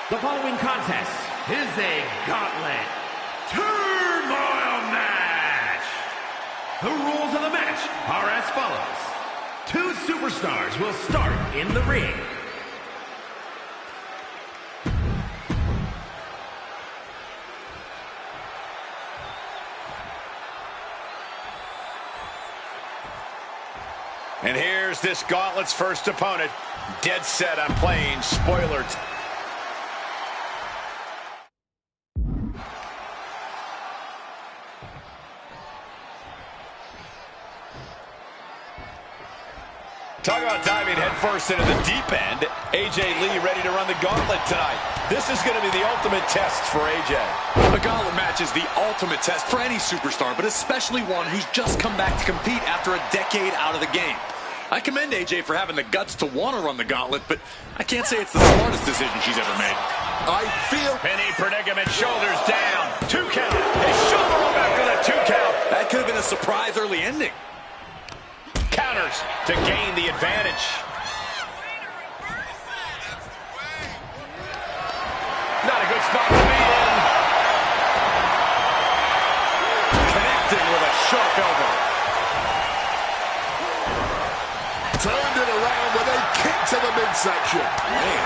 The following contest is a gauntlet turmoil match. The rules of the match are as follows. Two superstars will start in the ring. And here's this gauntlet's first opponent, dead set on playing spoiler. Talk about diving headfirst into the deep end. AJ Lee ready to run the gauntlet tonight. This is going to be the ultimate test for AJ. A gauntlet match is the ultimate test for any superstar, but especially one who's just come back to compete after a decade out of the game. I commend AJ for having the guts to want to run the gauntlet, but I can't say it's the smartest decision she's ever made. I feel penny predicament, shoulders down, 2 count, his shoulder up after the 2 count. That could have been a surprise early ending. Counters to gain the advantage. Not a good spot to be in. Connecting with a sharp elbow. Turned it around with a kick to the midsection. Man.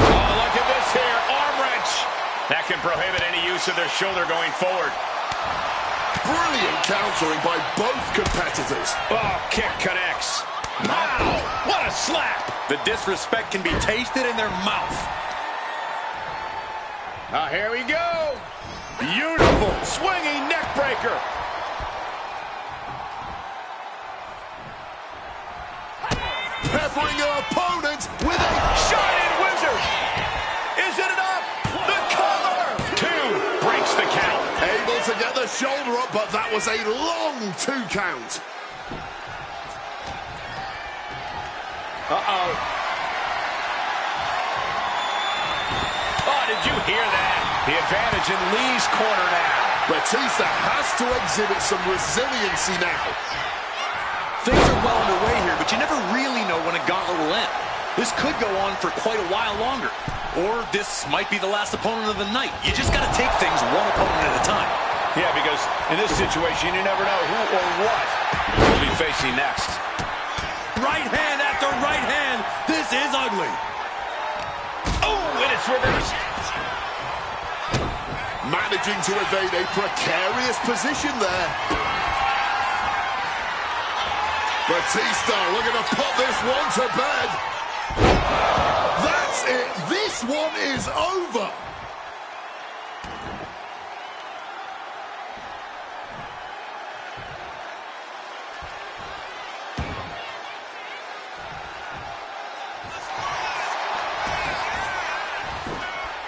Oh, look at this here. Arm wrench. That can prohibit any use of their shoulder going forward. Brilliant countering by both competitors. Oh, kick connects. Wow, what a slap. The disrespect can be tasted in their mouth. Here we go. Beautiful swinging neck breaker. Peppering her opponent with a Shining Wizard. Is it enough? The cover. 2 breaks the count. able to get the shoulder up, but that was a long 2 count. Uh-oh. Oh, did you hear that? The advantage in Lee's corner now. Batista has to exhibit some resiliency now. Things are well underway here, but you never really know when a gauntlet will end. This could go on for quite a while longer. Or this might be the last opponent of the night. You just got to take things one opponent at a time. Yeah, because in this situation, you never know who or what will be facing next. Right hand after right hand. This is ugly. Oh, and it's reversed. Managing to evade a precarious position there. Batista looking to put this one to bed. That's it. This one is over.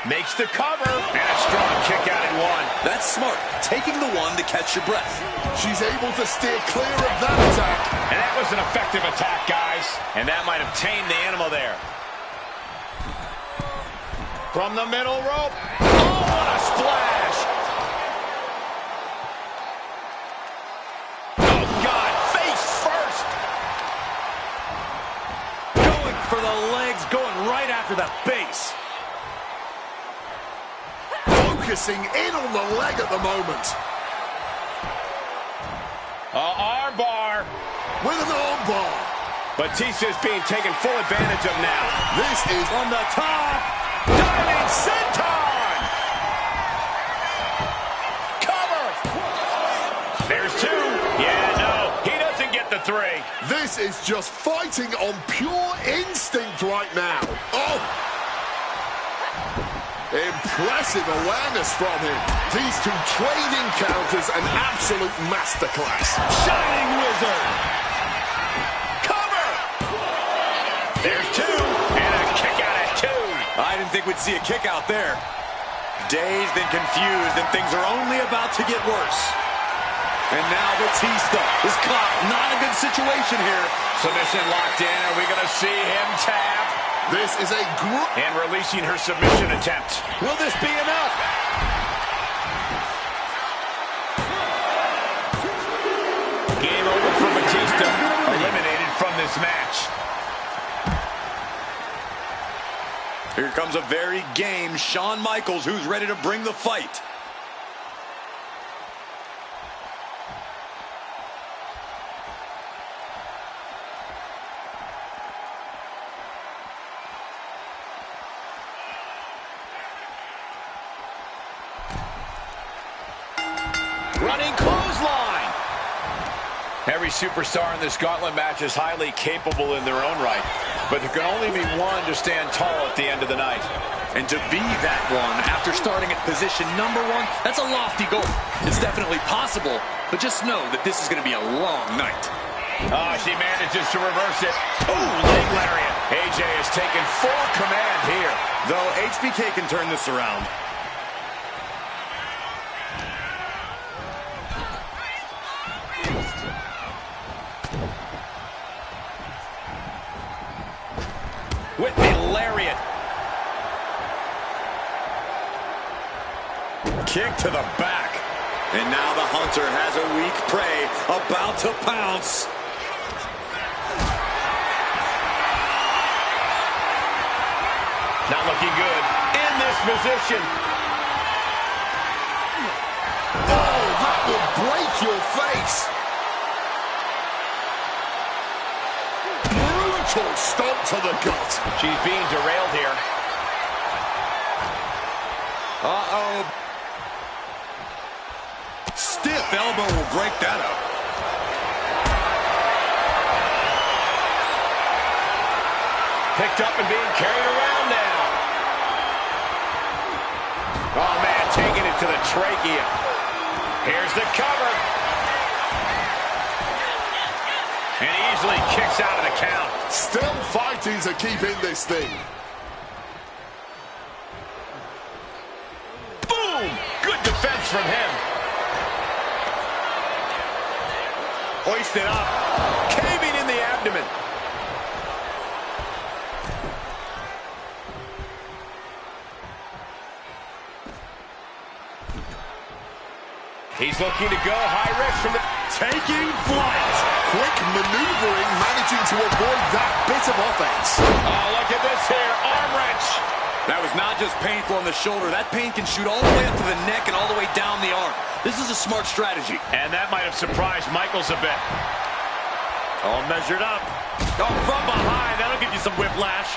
Makes the cover. And a strong kick out in 1. That's smart. Taking the one to catch your breath. She's able to steer clear of that attack. And that was an effective attack, guys. And that might have tamed the animal there. From the middle rope. Oh, what a splash. Oh, God, face first. Going for the legs, going right after the base. Focusing in on the leg at the moment. Arm bar. With an arm bar. Batista's being taken full advantage of now. This is On the top. Diving senton. Cover. There's 2. Yeah, no. He doesn't get the 3. This is just fighting on pure instinct right now. Oh! Impressive awareness from him. These 2 trading counters, an absolute masterclass. Shining Wizard. Cover. There's 2. And a kick out at 2. I didn't think we'd see a kick out there. Dazed and confused, and things are only about to get worse. And now Batista is caught. Not a good situation here. Submission locked in. Are we going to see him tap? This is a group. And releasing her submission attempt. Will this be enough? Game over for Batista. Eliminated from this match. Here comes a very game Shawn Michaels, who's ready to bring the fight. Running clothesline. Every superstar in this gauntlet match is highly capable in their own right, but there can only be one to stand tall at the end of the night. And to be that one after starting at position number 1, that's a lofty goal. It's definitely possible, but just know that this is going to be a long night. Oh, she manages to reverse it. Ooh, leg lariat. AJ has taken full command here. Though HBK can turn this around. With the lariat. Kick to the back. And now the hunter has a weak prey about to pounce. Not looking good in this position. Oh, that will break your face. Brutal stomp to the gut. She's being derailed here. Uh-oh. Stiff elbow will break that up. Picked up and being carried around now. Oh, man, taking it to the trachea. Here's the cover. And easily kicks out of the count. Still fighting to keep in this thing. Boom! Good defense from him. Hoisted up. Caving in the abdomen. He's looking to go high risk from the... Taking flight. Quick maneuvering, managing to avoid that bit of offense. Oh, look at this here. Arm wrench. That was not just painful on the shoulder. That pain can shoot all the way up to the neck and all the way down the arm. This is a smart strategy. And that might have surprised Michaels a bit. All measured up. Oh, from behind. That'll give you some whiplash.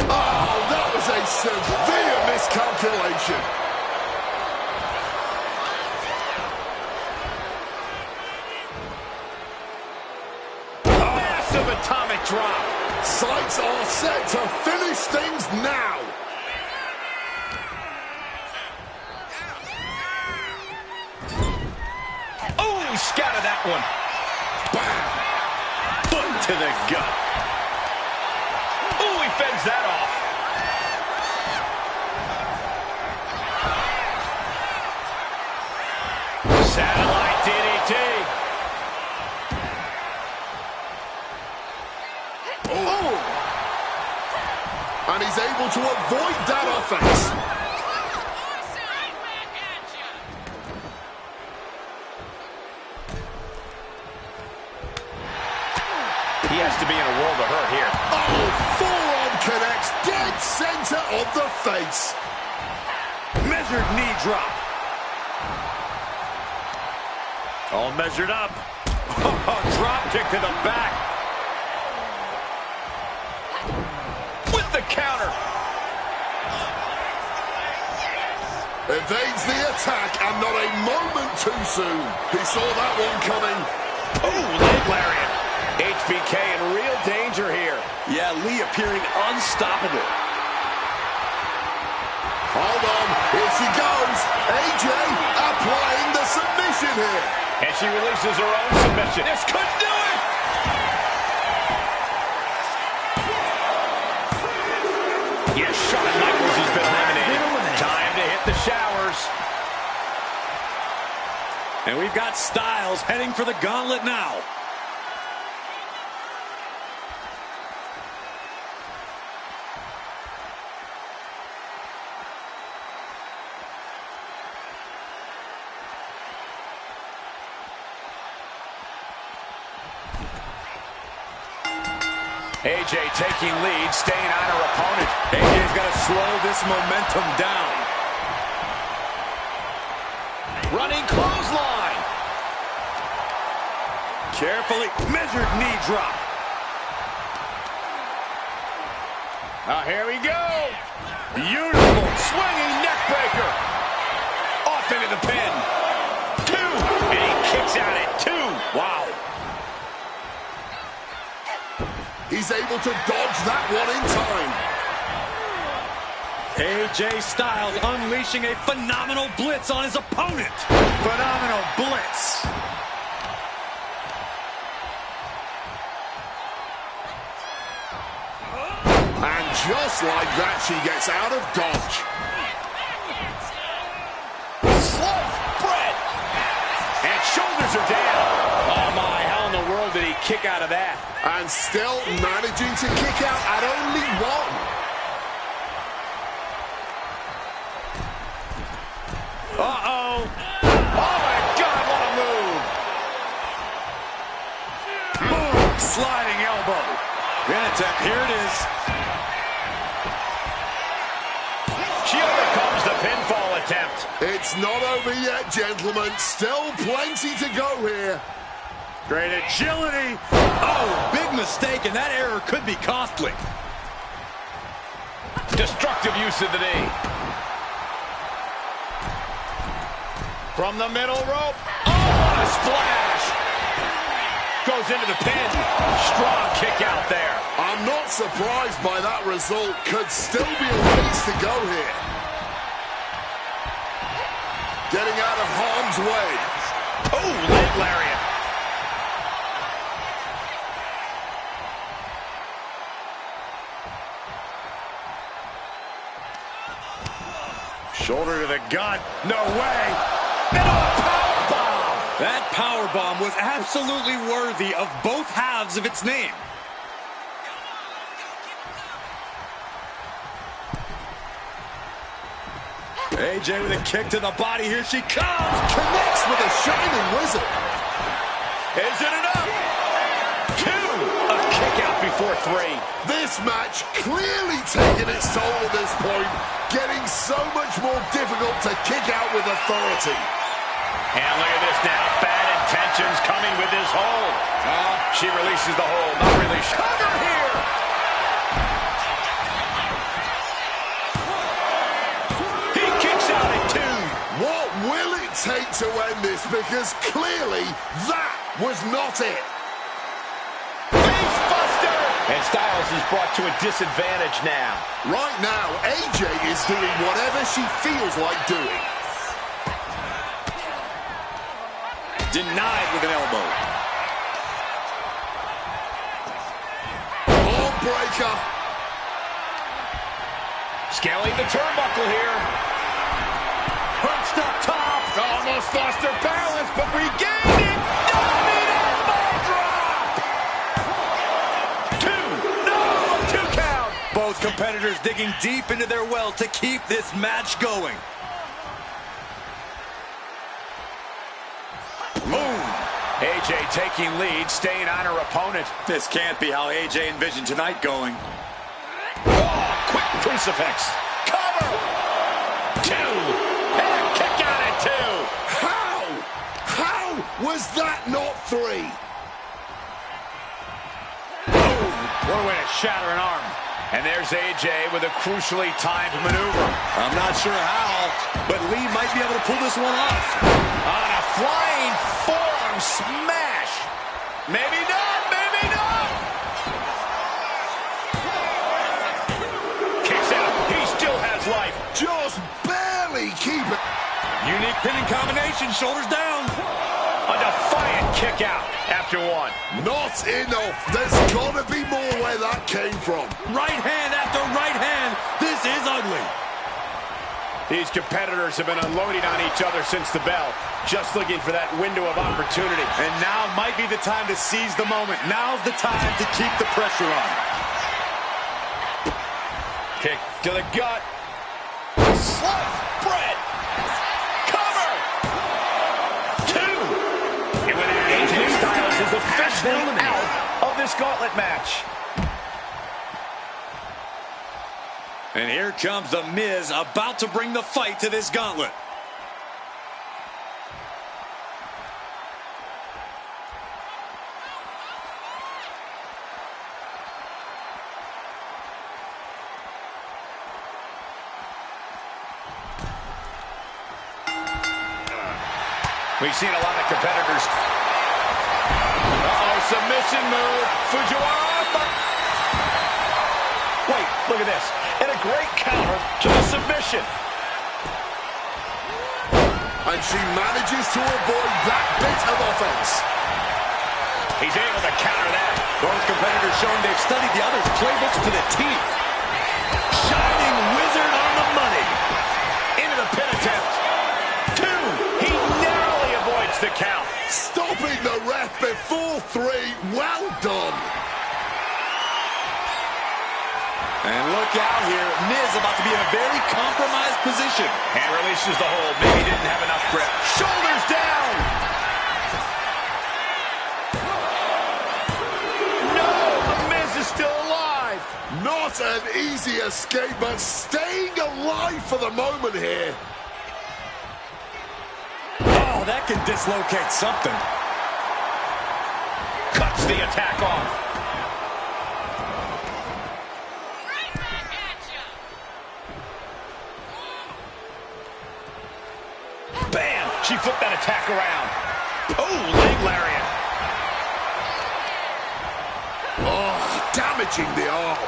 Oh, that was a severe miscalculation. Massive atomic drop. Sights are set to finish things now. Oh, he scattered that one. Bam. Foot to the gut. Oh, he fends that off. Satellite DDT. Oh. And he's able to avoid that offense. He has to be in a world of hurt here. Oh, forearm connects dead center of the face. Measured knee drop. All measured up. Drop kick to the back. With the counter. Evades the attack and not a moment too soon. He saw that one coming. Oh, leg lariat. HBK in real danger here. Yeah, Lee appearing unstoppable. Hold on, here she goes. AJ applying the submission here. And she releases her own submission. This could do it! Yes, Shawn Michaels has been eliminated. Time to hit the showers. And we've got Styles heading for the gauntlet now. AJ taking lead, staying on her opponent. AJ's got to slow this momentum down. Running clothesline. Carefully measured knee drop. Here we go. Beautiful swinging neck breaker. Off into the pin. 2. And he kicks out at 2. Wow. He's able to dodge that one in time. AJ Styles unleashing a phenomenal blitz on his opponent. Phenomenal blitz. And just like that, she gets out of dodge. Slow spread. And shoulders are down. Oh my, how in the world did he kick out of that? And still managing to kick out at only 1. Uh-oh. Oh my God, what a move. Boom, sliding elbow. Here it is. She overcomes the pinfall attempt. It's not over yet, gentlemen. Still plenty to go here. Great agility. Oh, big mistake, and that error could be costly. Destructive use of the knee. From the middle rope. Oh, what a splash. Goes into the pin. Strong kick out there. I'm not surprised by that result. Could still be a ways to go here. Getting out of harm's way. Oh, leg lariat. Shoulder to the gut. No way. And a powerbomb. That powerbomb was absolutely worthy of both halves of its name. AJ with a kick to the body. Here she comes. Connects with a shining wizard. Is it enough? 2. A kick out before 3. This match clearly taking its toll at this point. Getting so much more difficult to kick out with authority. And look at this now. Bad intentions coming with this hold. She releases the hold. Not really. Cover here. He kicks out at 2. What will it take to end this? Because clearly that was not it. Face buster. And Styles is brought to a disadvantage now. Right now, AJ is doing whatever she feels like doing. Denied with an elbow. Arm breaker. Scaling the turnbuckle here. Perched up top. Almost lost her balance, but regained it. Diving elbow drop. 2. No, 2 count. Both competitors digging deep into their well to keep this match going. Boom. AJ taking lead, staying on her opponent. This can't be how AJ envisioned tonight going. Oh, quick crucifix. Cover. 2. And a kick out at 2. How was that not 3? Boom. What a way to shatter an arm. And there's AJ with a crucially timed maneuver. I'm not sure how, but Lee might be able to pull this one off. On a flying forearm smash. Maybe not, maybe not. Kicks out. He still has life. Just barely keep it. Unique pinning combination, shoulders down. A defiant kick out after 1. Not enough. There's got to be more where that came from. Right hand after right hand. This is ugly. These competitors have been unloading on each other since the bell, just looking for that window of opportunity. And now might be the time to seize the moment. Now's the time to keep the pressure on. Kick to the gut. Slow spread. Cover. 2. And when AJ Styles is officially out of this gauntlet match. And here comes The Miz, about to bring the fight to this gauntlet. We've seen a lot of competitors. Uh-oh, submission move. Fujiwara. Wait, look at this. And a great counter to the submission. And she manages to avoid that bit of offense. He's able to counter that. Both competitors showing they've studied the other's playbooks to the teeth. Shining wizard on the money. Into the pin attempt. 2. He narrowly avoids the count. Stopping the ref before 3. Well done. And look out here. Miz about to be in a very compromised position. And releases the hold. Maybe he didn't have enough grip. Shoulders down. No, the Miz is still alive. Not an easy escape, but staying alive for the moment here. Oh, that can dislocate something. Cuts the attack off. Bam! She flipped that attack around. Oh, leg lariat. Oh, damaging the arm.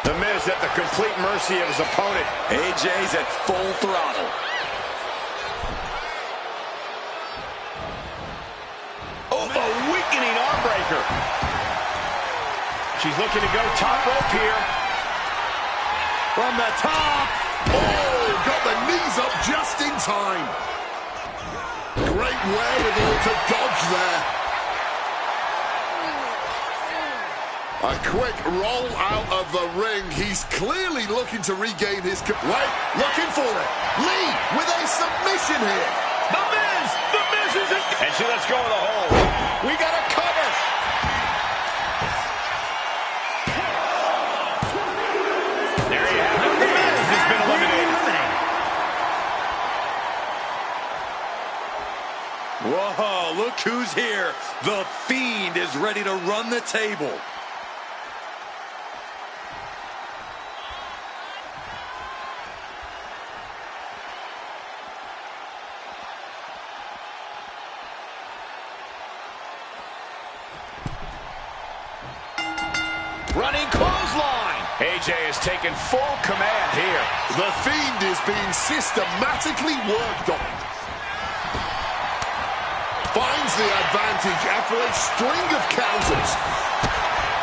The Miz at the complete mercy of his opponent. AJ's at full throttle. Oh, a weakening arm breaker. She's looking to go top rope here. From the top. Oh, got the knees up just in time. Great wherewithal to dodge there. A quick roll out of the ring. He's clearly looking to regain his... Wait, looking for it. Lee with a submission here. The Miz! The Miz is in... And she lets go of the hold. We got a cover. There you have it. The Miz has been eliminated. Whoa, look who's here. The Fiend is ready to run the table. Running clothesline. AJ has taken full command here. The Fiend is being systematically worked on. Finds the advantage after a string of counters.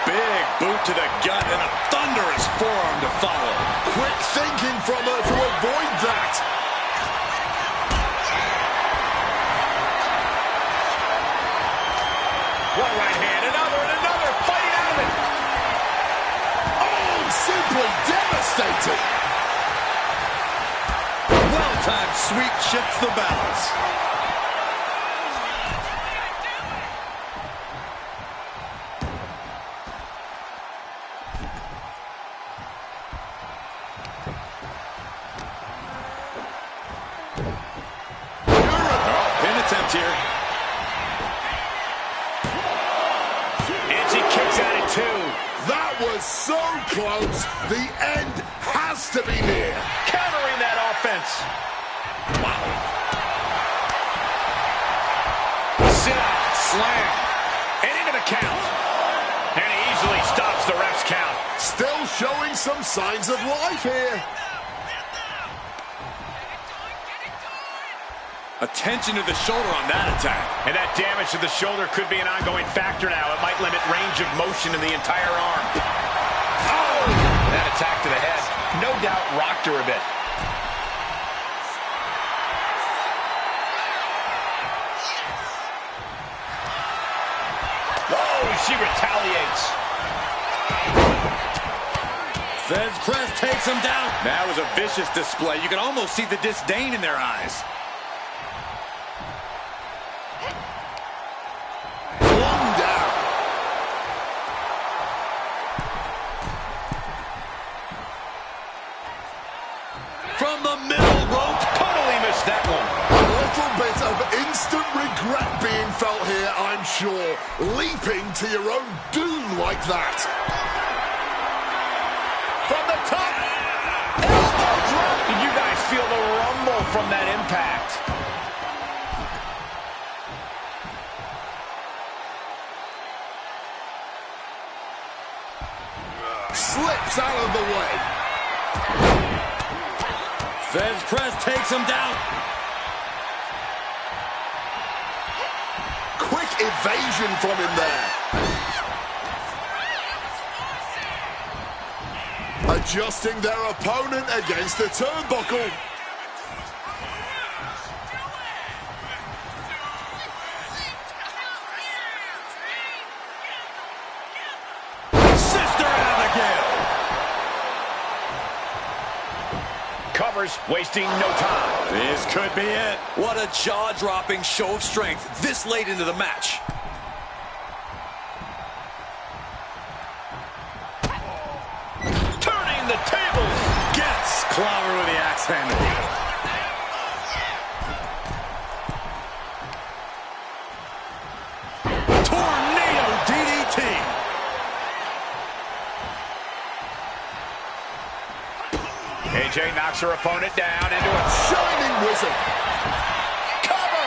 Big boot to the gut and a thunderous forearm to follow. Quick thinking from her to avoid that. One right hand, another, and another. Fighting out of it. Oh, simply devastating. Well-timed sweep shifts the balance. Pin attempt here. And she kicks at it too. That was so close. The end has to be near. Countering that offense. Wow. Sit out, slam, and into the count. And he easily stops the ref's count. Still showing some signs of life here. Attention to the shoulder on that attack. And that damage to the shoulder could be an ongoing factor now. It might limit range of motion in the entire arm. Oh! That attack to the head, no doubt rocked her a bit. Whoa, she retaliates. Fez press takes him down. That was a vicious display. You can almost see the disdain in their eyes. Flung down. the middle rope. Totally missed that one. A little bit of instant regret being felt here, I'm sure. Leaping to your own doom like that. From the top. Elbow drop. Did you guys feel the rumble from that impact? Slips out of the way. Fez press takes him down. Quick evasion from him there. Adjusting their opponent against the turnbuckle. Sister Abigail. Covers, wasting no time. This could be it. What a jaw-dropping show of strength this late into the match. Turning the tables. Gets clobbered with the axe handle. Tornado DDT. AJ knocks her opponent down into a Shining wizard. cover.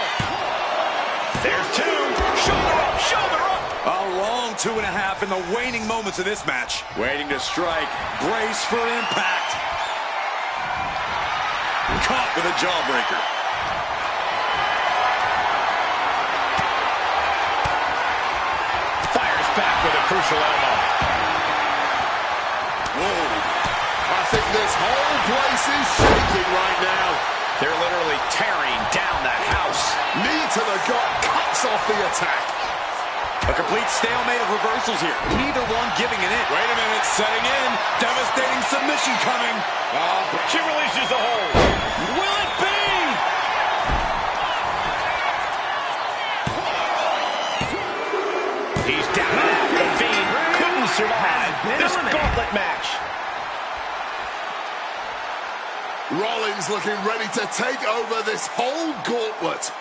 There's two. Shoulder up, shoulder up. A long 2.5 in the waning moments of this match. Waiting to strike. Brace for impact. Caught with a jawbreaker. Fires back with a crucial elbow. Whoa. I think this whole place is shaking right now. They're literally tearing down the house. Knee to the gut cuts off the attack. A complete stalemate of reversals here. Neither one giving an inch. Wait a minute, setting in. Devastating submission coming. She releases the hold. Will it be? He's down and out. The Fiend couldn't survive this gauntlet match. Rollins looking ready to take over this whole gauntlet.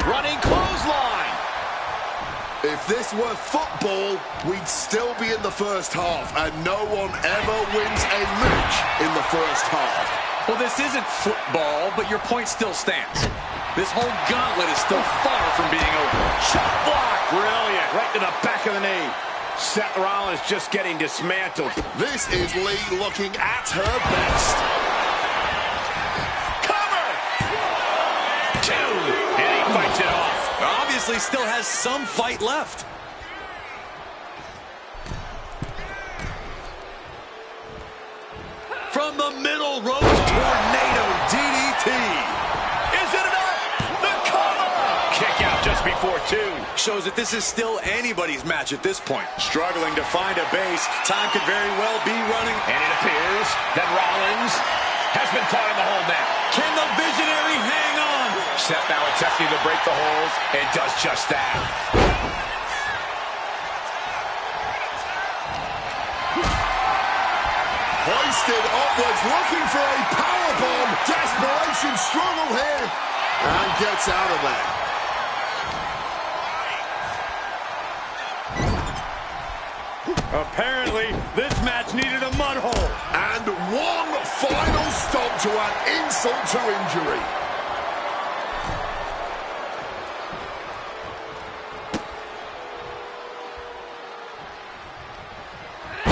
Running clothesline. If this were football, we'd still be in the first half, and no one ever wins a match in the first half. Well, this isn't football, but your point still stands. This whole gauntlet is still far from being over. Shot block. Brilliant. Right to the back of the knee. Seth Rollins just getting dismantled. This is Lee looking at her best. Cover. Two. And he fights it off. Obviously still has some fight left. From the middle rope, tornado DDT. Is it enough? The cover. Kick out just before two. Shows that this is still anybody's match at this point. Struggling to find a base. Time could very well be running. And it appears that Rollins has been caught in the hold now. Can the visionary hang on? Seth now attempting to break the hold and does just that. Hoisted upwards, looking for a powerbomb. Desperation struggle here. And gets out of there. Apparently, this match needed a mud hole. And one final stop to add insult to injury.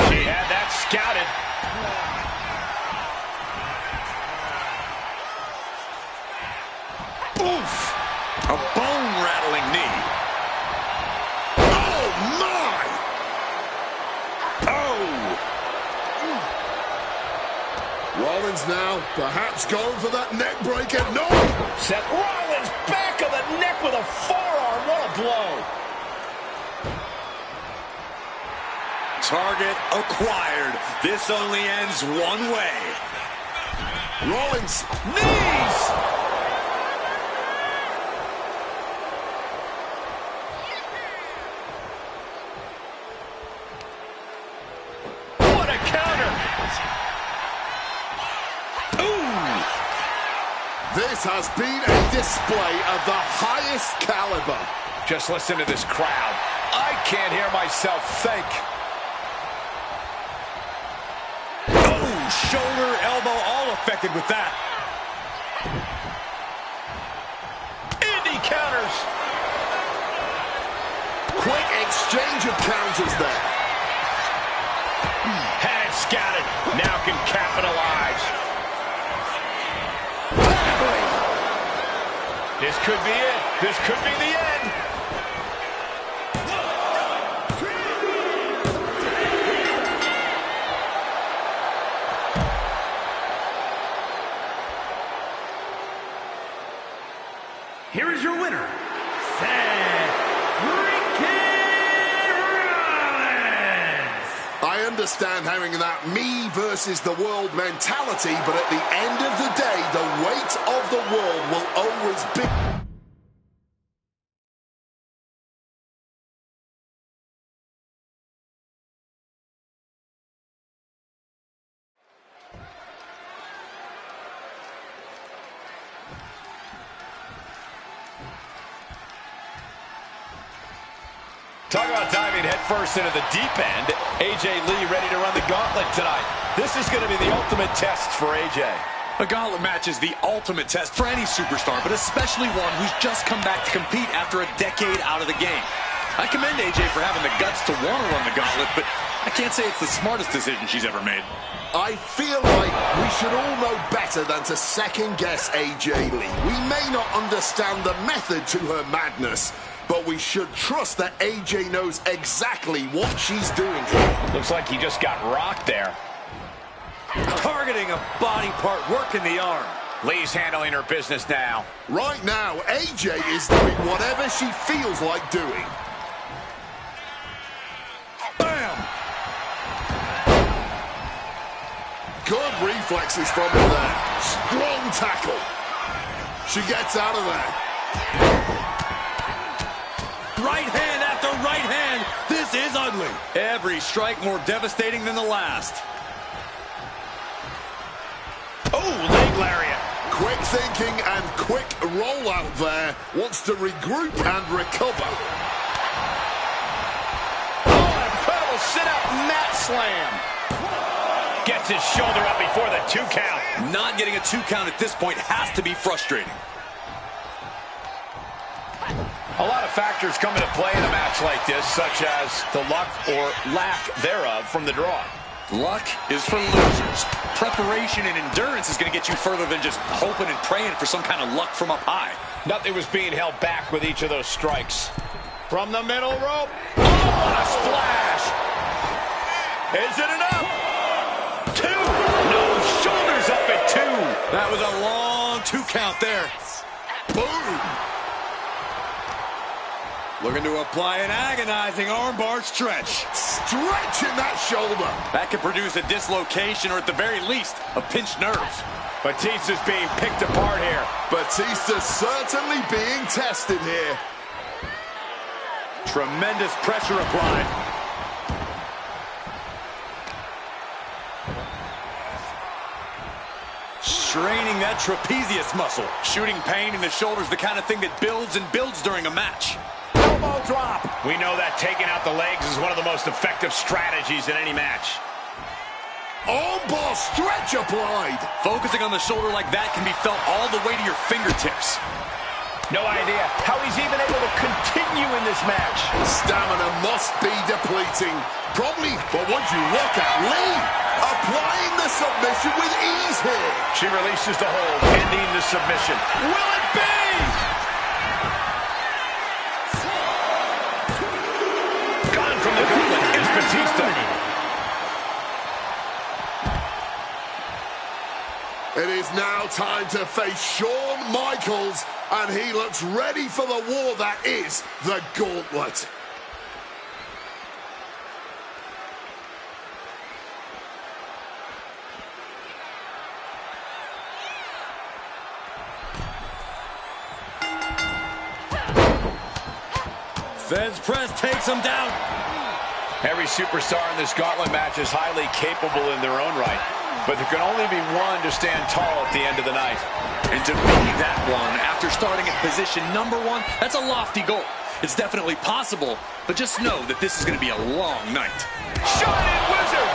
She had that scouted. Oof! A bone-rattling knee. Oh, my! Oh! Rollins now perhaps going for that neck breaker. No! Seth Rollins back of the neck with a forearm. What a blow. Target acquired. This only ends one way. Rollins. Knees! What a counter! Ooh! This has been a display of the highest caliber. Just listen to this crowd. I can't hear myself think. Oh, shoulder, elbow, all affected with that. Indy counters. Quick exchange of counters there. Had it scouted. Now can capitalize. This could be it. This could be the end. Here is your winner, Seth freaking Rollins. I understand having that me versus the world mentality, but at the end of the day, the weight of the world will always be... Talk about diving headfirst into the deep end. AJ Lee ready to run the gauntlet tonight. This is going to be the ultimate test for AJ. A gauntlet match is the ultimate test for any superstar, but especially one who's just come back to compete after a decade out of the game. I commend AJ for having the guts to want to run the gauntlet, but I can't say it's the smartest decision she's ever made. I feel like we should all know better than to second-guess AJ Lee. We may not understand the method to her madness, but we should trust that AJ knows exactly what she's doing here. Looks like he just got rocked there. Targeting a body part, working the arm. Lee's handling her business now. Right now, AJ is doing whatever she feels like doing. Bam! Good reflexes from her there. Strong tackle. She gets out of there. Right hand after right hand. This is ugly. Every strike more devastating than the last. Oh, leg lariat. Quick thinking and quick rollout there. Wants to regroup and recover. Oh, incredible sit-out mat slam. Gets his shoulder up before the 2 count. Not getting a 2 count at this point has to be frustrating. A lot of factors come into play in a match like this, such as the luck or lack thereof from the draw. Luck is for losers. Preparation and endurance is going to get you further than just hoping and praying for some kind of luck from up high. Nothing was being held back with each of those strikes. From the middle rope. Oh, what a splash. Is it enough? 2. No, shoulders up at 2. That was a long 2 count there. Boom! Looking to apply an agonizing armbar stretch. Stretching that shoulder. That could produce a dislocation or at the very least, a pinched nerve. Batista's being picked apart here. Batista's certainly being tested here. Tremendous pressure applied. Straining that trapezius muscle. Shooting pain in the shoulder is the kind of thing that builds and builds during a match. Elbow drop. We know that taking out the legs is one of the most effective strategies in any match. Armbar stretch applied. Focusing on the shoulder like that can be felt all the way to your fingertips. No idea how he's even able to continue in this match. Stamina must be depleting. Probably, but would you look at Lee applying the submission with ease here. She releases the hold, ending the submission. Will it be? Gone from the gauntlet is Batista. It is now time to face Shawn Michaels, and he looks ready for the war that is the Gauntlet. Fence press takes him down. Every superstar in this gauntlet match is highly capable in their own right, but there can only be one to stand tall at the end of the night. And to be that one, after starting at position number 1, that's a lofty goal. It's definitely possible, but just know that this is going to be a long night. Shining Wizard!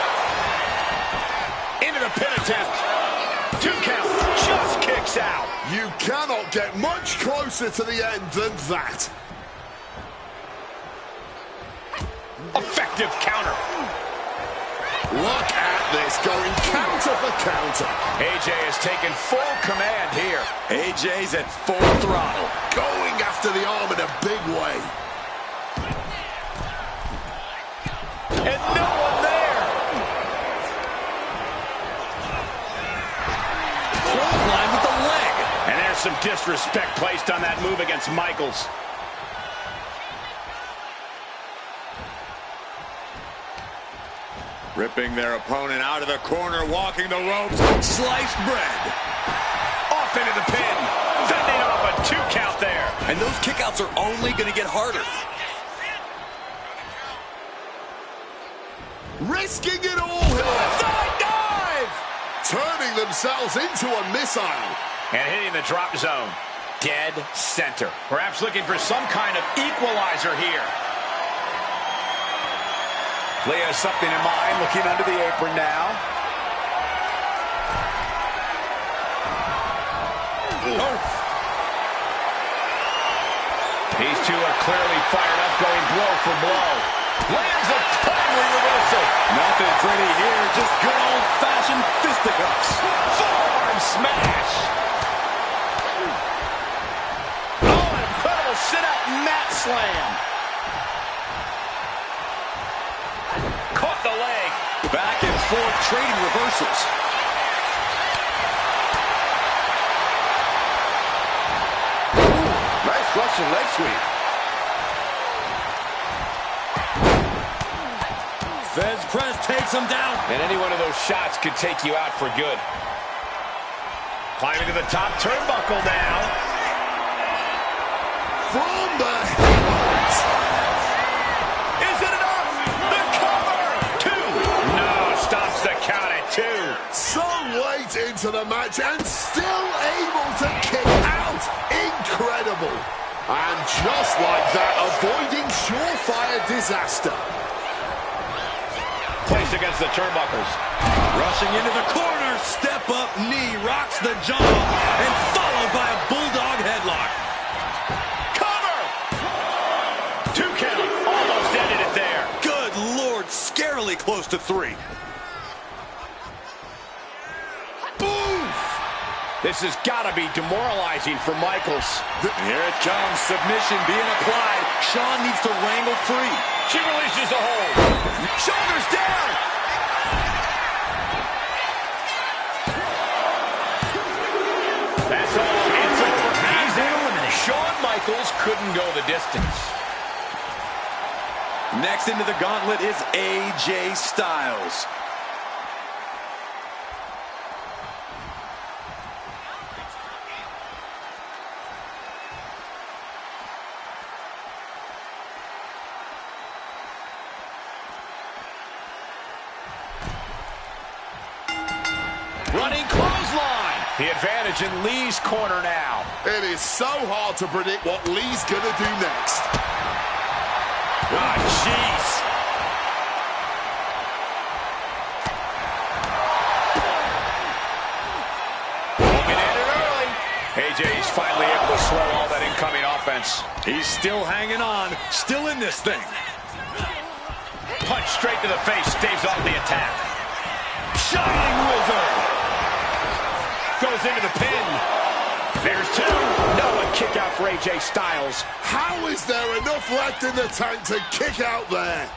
Into the pin attempt. 2 count. Just kicks out. You cannot get much closer to the end than that. Effective counter. Look at this, going counter for counter. AJ has taken full command here. AJ's at full throttle. Going after the arm in a big way. And no one there. Clothesline with the leg. And there's some disrespect placed on that move against Michaels. Ripping their opponent out of the corner, walking the ropes, sliced bread. Off into the pin. Fending off a 2 count there. And those kickouts are only going to get harder. Risking it all here. Side dive! Turning themselves into a missile. And hitting the drop zone. Dead center. Perhaps looking for some kind of equalizer here. Leah has something in mind, looking under the apron now. Oh. These two are clearly fired up, going blow for blow. Lands a timely reversal. Nothing pretty here, just good old-fashioned fisticuffs. Forearm smash. Oh, an incredible sit-up mat slam. Caught the leg. Back and forth trading reversals. Nice Russian leg sweep. Fez press takes him down. And any one of those shots could take you out for good. Climbing to the top turnbuckle now. From the heavens. Is it enough? The cover! 2. No, stops the count at 2. So late into the match and still able to kick out. Incredible. And just like that, avoiding surefire disaster. Placed against the turnbuckles. Rushing into the corner, step up knee, rocks the jaw, and followed by a bulldog headlock. Cover! 2 count. Almost ended it there. Good Lord, scarily close to 3. This has got to be demoralizing for Michaels. Here it comes, submission being applied. Shawn needs to wrangle free. She releases the hold. Shoulders down. That's all. It's over. He's eliminated. Shawn Michaels couldn't go the distance. Next into the gauntlet is AJ Styles. Running clothesline. The advantage in Lee's corner now. It is so hard to predict what Lee's going to do next. Ah, jeez. Looking at it early. AJ's finally able to slow all that incoming offense. He's still hanging on, still in this thing. Punch straight to the face, staves off the attack. Shining Wizard. Goes into the pin. There's 2. No, a kick out for AJ Styles. How is there enough left in the tank to kick out there?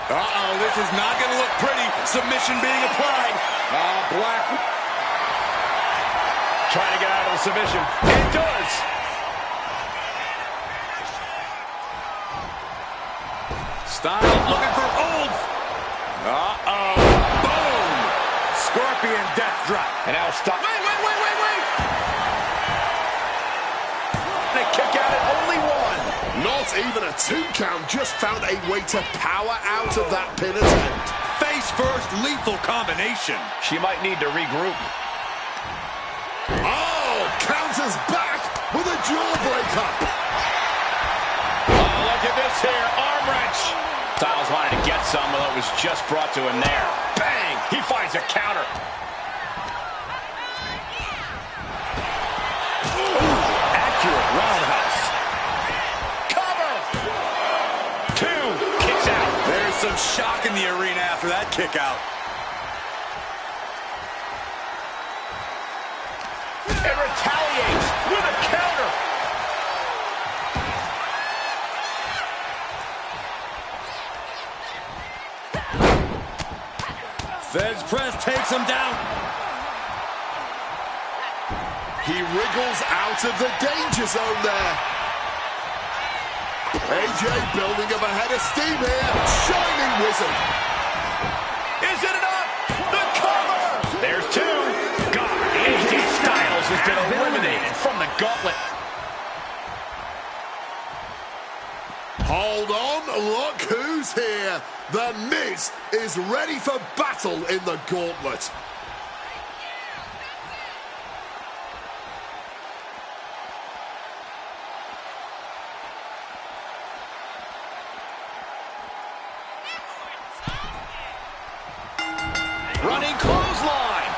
Uh-oh, this is not going to look pretty. Submission being applied. Black. Trying to get out of the submission. It does. Styles looking for old. Uh-oh. Boom. Scorpion death drop. And now stop. Wait. They kick out at only 1. Not even a 2 count, just found a way to power out of that pin attempt. Face first, lethal combination. She might need to regroup. Oh, counters back with a jawbreaker. Oh, look at this here, arm wrench. Styles wanted to get some, although it was just brought to him there. Bang! He finds a counter. Ooh, accurate roundhouse. Cover! 2, kicks out. There's some shock in the arena after that kick out. It retaliates with a counter. Fez press takes him down. He wriggles out of the danger zone there. AJ building up a head of steam here. Shining Wizard. Is it enough? The cover! There's 2. God, AJ Styles has been eliminated from the gauntlet. Hold on, look who's here. The Miz is ready for battle in the gauntlet. Running clothesline.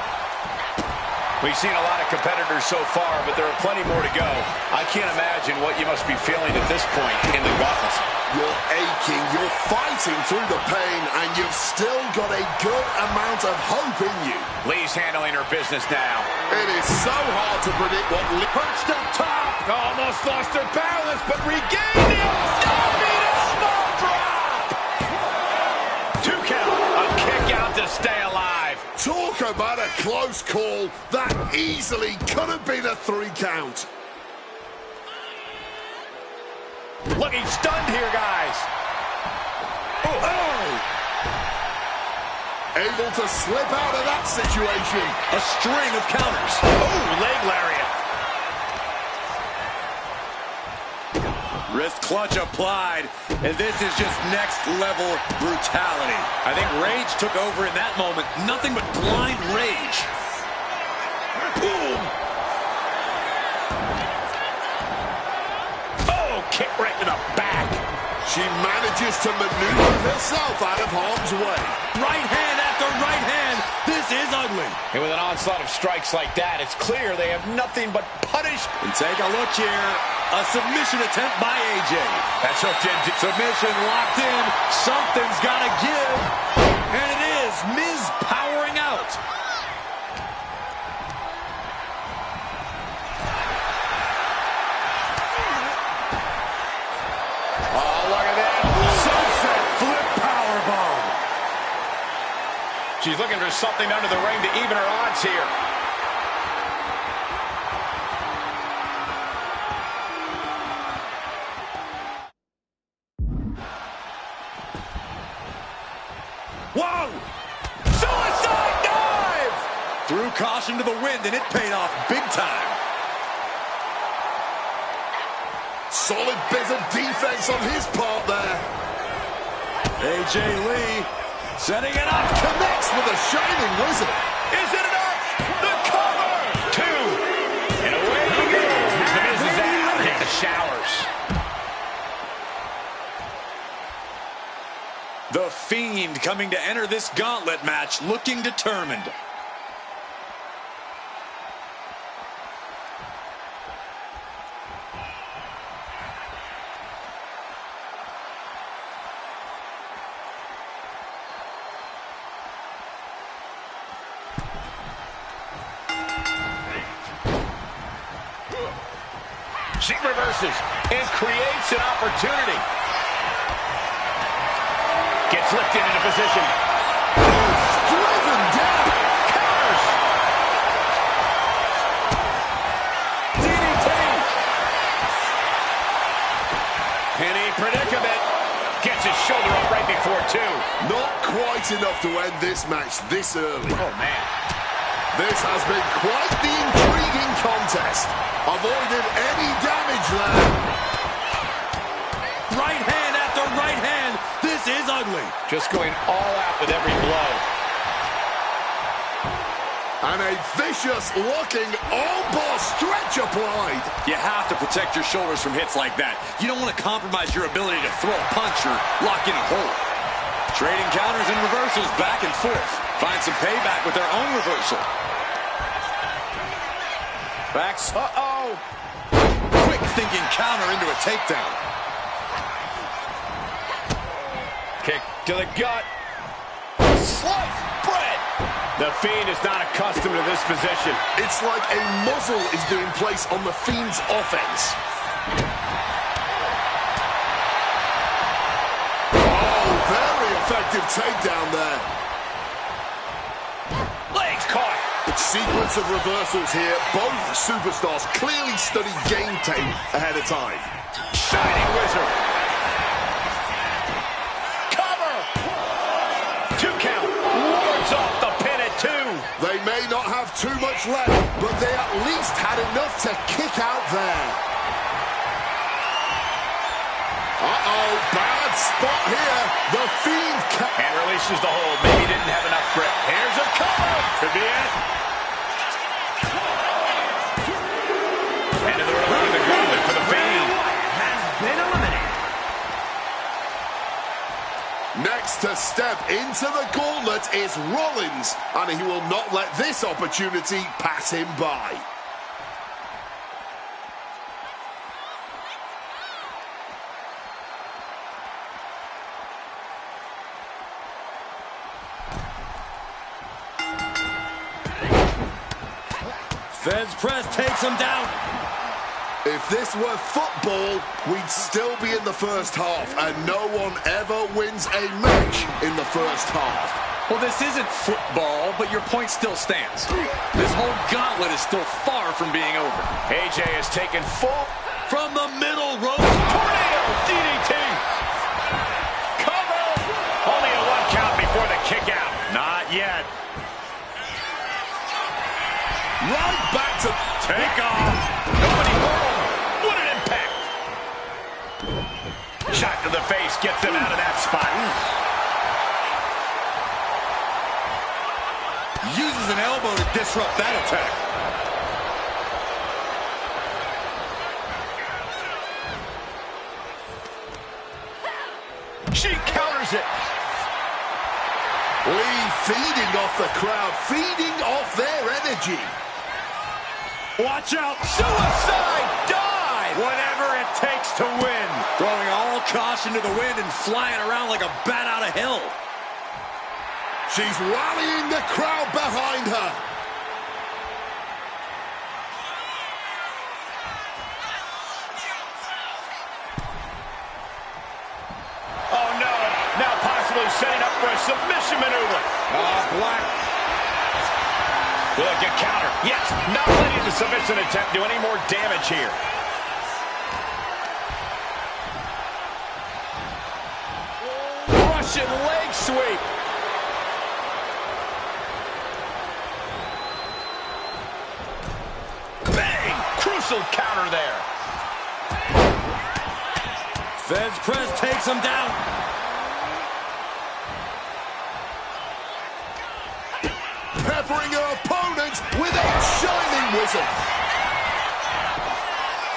We've seen a lot of competitors so far, but there are plenty more to go. I can't imagine what you must be feeling at this point in the gauntlet. You're aching, you're fighting through the pain, and you've still got a good amount of hope in you. Lee's handling her business now. It is so hard to predict what Perched up top. Almost lost her balance, but regained it. Stomping elbow drop. 2 count. A kick out to stay alive. Talk about a close call. That easily could have been a 3 count. Looking stunned here, guys. Oh! Able to slip out of that situation. A string of counters. Oh, leg lariat. Wrist clutch applied, and this is just next level brutality. I think rage took over in that moment. Nothing but blind rage. Boom. Oh, kick right to the back. She manages to maneuver herself out of harm's way. Right hand after right hand. This is ugly. And with an onslaught of strikes like that, it's clear they have nothing but punish. And take a look here. A submission attempt by AJ. That's hooked in. Submission locked in. Something's got to give. And it is Miz powering out. Oh, look at that. Sunset flip powerbomb. She's looking for something under the ring to even her odds here. Whoa! Suicide dive! Threw caution to the wind, and it paid off big time. Solid bit of defense on his part there. AJ Lee setting it up. Connects with a Shining Wizard. Is it enough? The cover! 2. And away he goes. The Miz is out. Hit the showers. The Fiend coming to enter this gauntlet match looking determined. She reverses and creates an opportunity. Gets lifted into position. Driven down. Counters. DDT. Penny predicament. Gets his shoulder up right before 2. Not quite enough to end this match this early. Oh, man. This has been quite the intriguing contest. Avoided any damage there. This is ugly. Just going all out with every blow. And a vicious-looking armbar stretch applied. You have to protect your shoulders from hits like that. You don't want to compromise your ability to throw a punch or lock in a hold. Trading counters and reversals back and forth. Find some payback with their own reversal. Backs. Uh-oh. Quick thinking counter into a takedown. Kick to the gut. Slice bread. The Fiend is not accustomed to this position. It's like a muzzle is being placed on the Fiend's offense. Oh, very effective takedown there. Legs caught. Sequence of reversals here. Both superstars clearly studied game tape ahead of time. Shining Wizard. Cover. 2 count. Wards off the pin at 2. They may not have too much left, but they at least had enough to kick out there. Uh-oh, bad spot here. The Fiend and releases the hold. Maybe didn't have enough grip. Here's a cover. Could be it. End of the road to the gauntlet for the Fiend. Has been eliminated. Next to step into the gauntlet is Rollins, and he will not let this opportunity pass him by. Feds press takes him down. If this were football, we'd still be in the first half, and no one ever wins a match in the first half. Well, this isn't football, but your point still stands. This whole gauntlet is still far from being over. AJ has taken full from the middle rope. Tornado DDT. Cover. Only a 1 count before the kick out. Not yet. Right back to take off. Nobody home. What an impact. Shot to the face gets him out of that spot. Uses an elbow to disrupt that attack. She counters it. Lee feeding off the crowd, feeding off their energy. Watch out. Suicide dive. Whatever it takes to win. Throwing all caution to the wind and flying around like a bat out of hell. She's rallying the crowd behind her. Oh, no. Now possibly setting up for a submission maneuver. Black. Will it get counter? Yes. Not letting the submission attempt do any more damage here. Russian leg sweep. Bang! Crucial counter there. Feds press takes him down. Peppering her opponent with a shining wizard.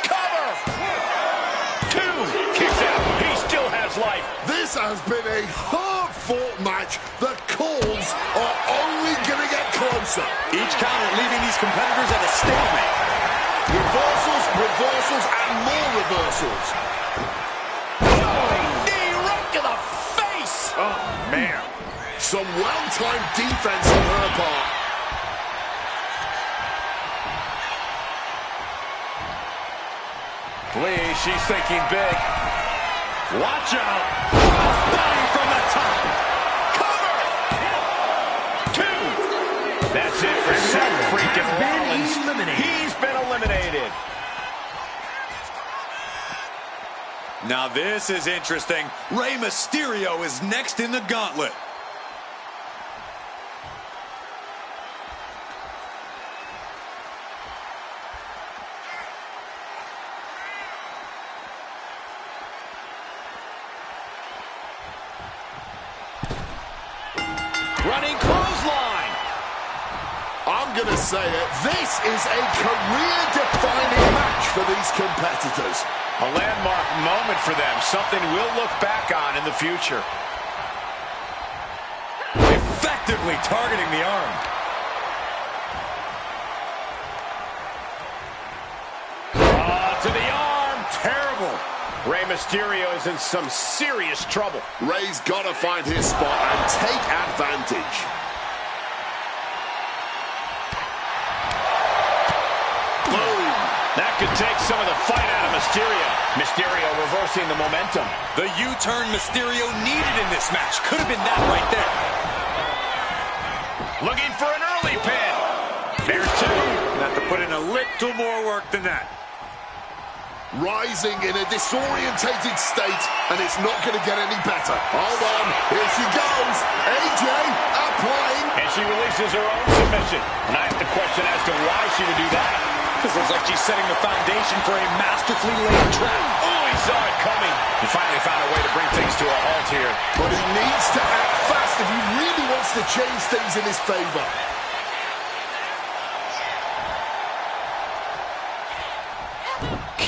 Cover! 2. Kicks out. He still has life. This has been a hard-fought match. The calls are only going to get closer. Each counter leaving these competitors at a stalemate. Reversals, reversals, and more reversals. Knee right to the face. Oh, man. Some well-timed defense on her part. Lee, she's thinking big. Watch out. Crossbody from the top. Cover. 2. That's it for Seth freaking Rollins. He's been eliminated. Now this is interesting. Rey Mysterio is next in the gauntlet. Running clothesline. I'm going to say it. This is a career-defining match for these competitors. A landmark moment for them. Something we'll look back on in the future. Effectively targeting the arm. To the arm. Terrible. Rey Mysterio is in some serious trouble. Rey's got to find his spot and take advantage. Boom. That could take some of the fight out of Mysterio. Mysterio reversing the momentum. The U-turn Mysterio needed in this match. Could have been that right there. Looking for an early pin. There's two. Have to put in a little more work than that. Rising in a disorientated state, and it's not going to get any better. Hold on, here she goes. AJ applying. And she releases her own submission. And I have to question as to why she would do that. This looks like she's setting the foundation for a masterfully laid trap. Oh, he saw it coming. He finally found a way to bring things to a halt here. But he needs to act fast if he really wants to change things in his favor.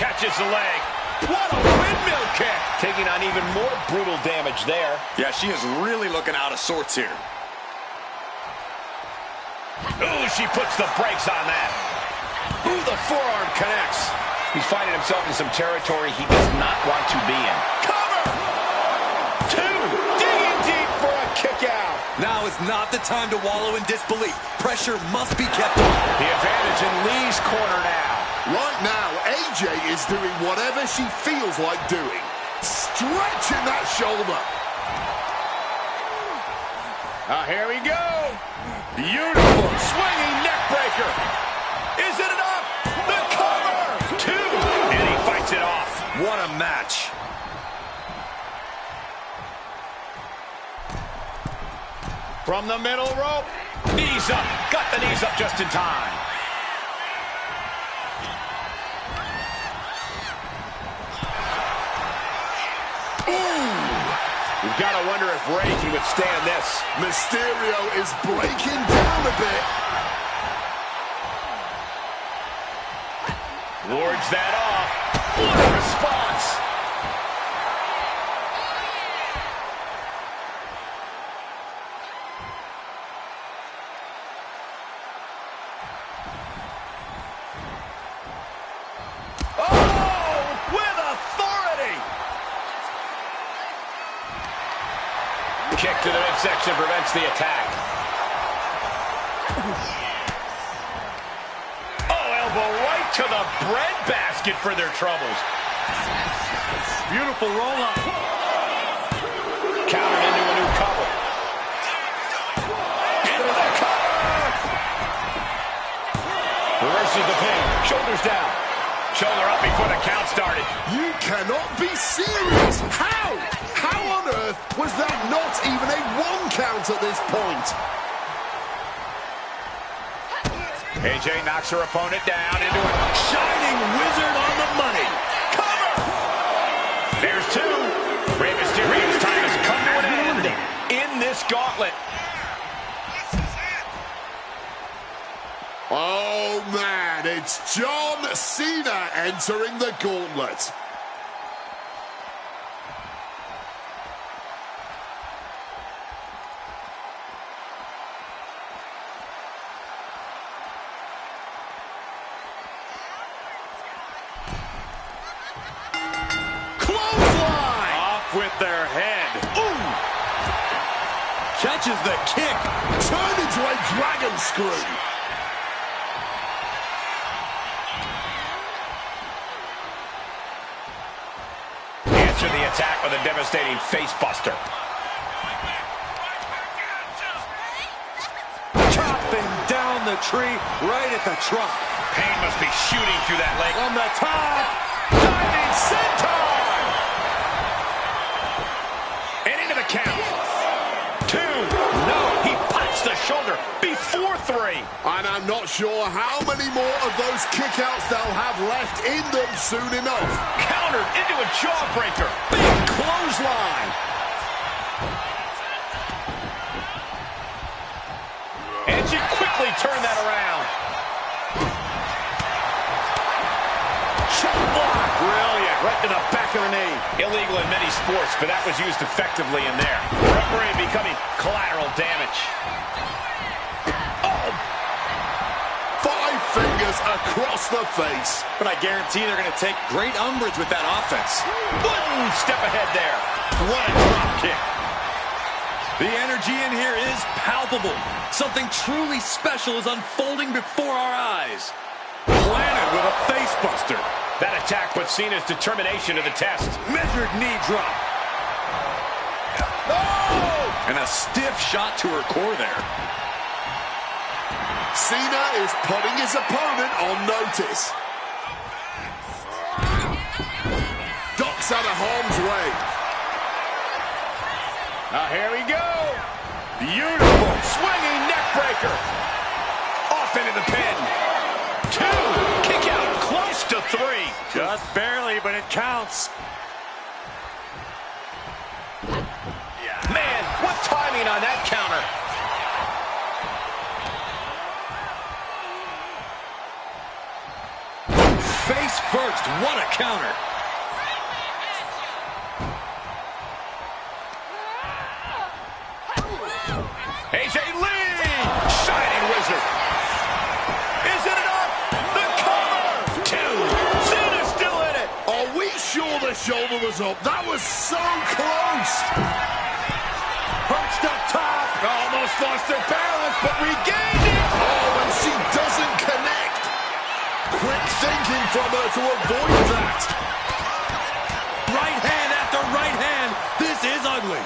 Catches the leg. What a windmill kick. Taking on even more brutal damage there. Yeah, she is really looking out of sorts here. Ooh, she puts the brakes on that. Ooh, the forearm connects. He's finding himself in some territory he does not want to be in. Cover! Two! Digging deep for a kick out. Now is not the time to wallow in disbelief. Pressure must be kept on. The advantage in Lee's corner now. Right now, AJ is doing whatever she feels like doing. Stretching that shoulder. Here we go. Beautiful swinging neck breaker. Is it enough? The cover. Two. And he fights it off. What a match. From the middle rope. Knees up. Got the knees up just in time. You've got to wonder if Rey can withstand this. Mysterio is breaking down a bit. Wards that off. What a response. Oh, with authority. Kick to the midsection prevents the attack. Oh, elbow right to the breadbasket for their troubles. Beautiful roll-up. Countered into a new cover. Into the cover! Reverses the pin. Shoulders down. Shoulder up before the count started. You cannot be serious. How? How on earth was that not even a 1 count at this point? AJ knocks her opponent down into a shining wizard on the money. Cover! There's two. Rey Mysterio's time has come to an end in this gauntlet. Oh, man, it's John Cena entering the gauntlet. Clothesline! Off with their head. Ooh! Catches the kick. Turned into a dragon screw. Answer the attack with a devastating face buster. Chopping down the tree right at the trunk. Pain must be shooting through that leg. On the top. Diving senton! And into the count. Two. No, he punched the shoulder before three. And I'm not sure how many more of those kickouts they'll have left in them soon enough. Countered into a jawbreaker. Big clothesline. And she quickly turned that around. Chop block. Brilliant. Right to the back of the knee. Illegal in many sports, but that was used effectively in there. Referee becoming collateral damage. Oh. 5 fingers across the face. But I guarantee they're going to take great umbrage with that offense. One step ahead there. What a drop kick. The energy in here is palpable. Something truly special is unfolding before our eyes. Planted with a face buster. That attack puts Cena's determination to the test. Measured knee drop. Oh! And a stiff shot to her core there. Cena is putting his opponent on notice. Ducks out of harm's way. Now here we go. Beautiful swinging neck breaker. Off into the pin. 2. Kick out close to 3. Just barely, but it counts. Man, what timing on that counter. Face first, what a counter. AJ Lee! Shining wizard. Is it enough? The cover! 2. Cena's still in it. Are we sure the shoulder was up? That was so close. Perched up top. Almost lost her balance, but regained it. Oh, and she doesn't connect. Quick thinking from her to avoid that. Right hand after right hand. This is ugly.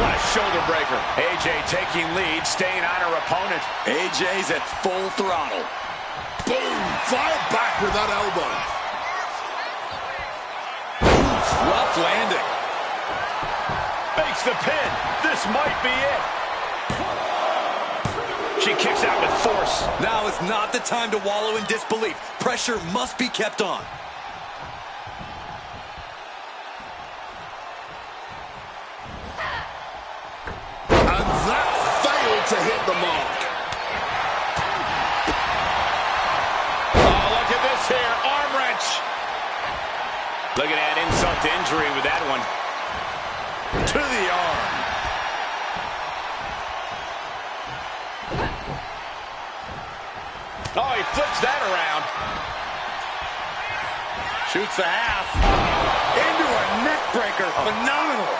What a shoulder breaker. AJ taking lead, staying on her opponent. AJ's at full throttle. Boom! Fired back with that elbow. Rough landing. Makes the pin. This might be it. She kicks out with force. Now is not the time to wallow in disbelief. Pressure must be kept on. And that failed to hit the mark. Oh, look at this here. Arm wrench. Look at that insult to injury with that one. To the arm. Oh, he flips that around. Shoots the half. Into a neck breaker. Phenomenal.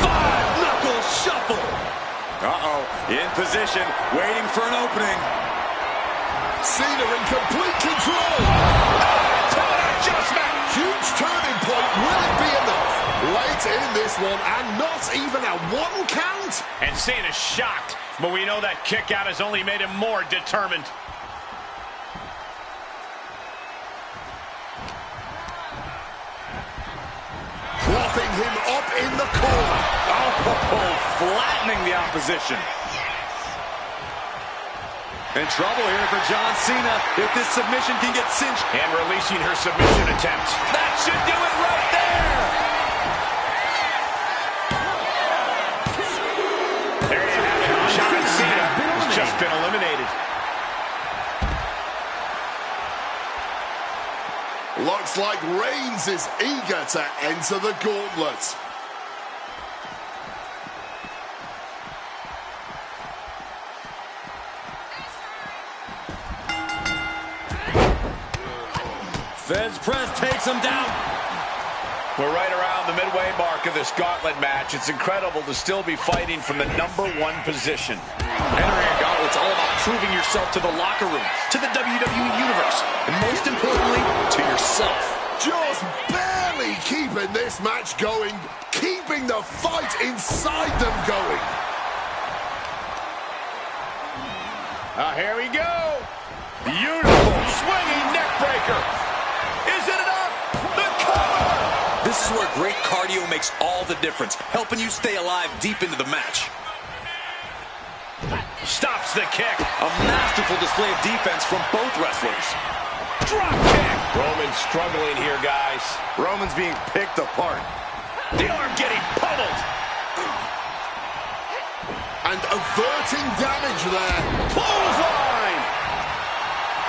Five-knuckle shuffle. Uh-oh. In position, waiting for an opening. Cena in complete control. Adjustment. Huge turning point. Will it be enough? Late in this one, and not even a 1 count. And Cena's shocked, but we know that kick out has only made him more determined. Propping him up in the corner. Oh, flattening the opposition. In trouble here for John Cena if this submission can get cinched. And releasing her submission attempt. That should do it right there. There you have it. John Cena has just been eliminated. Looks like Reigns is eager to enter the gauntlet. Feds press takes him down. We're right around the midway mark of this gauntlet match. It's incredible to still be fighting from the #1 position. Entering a gauntlet's all about proving yourself to the locker room, to the WWE Universe, and most importantly, to yourself. Just barely keeping this match going, keeping the fight inside them going. Here we go. Beautiful swinging neck breaker. Is it enough? The cover! This is where great cardio makes all the difference, helping you stay alive deep into the match. Stops the kick. A masterful display of defense from both wrestlers. struggling here, guys. Roman's being picked apart. The arm getting pummeled. And averting damage there. Clothesline.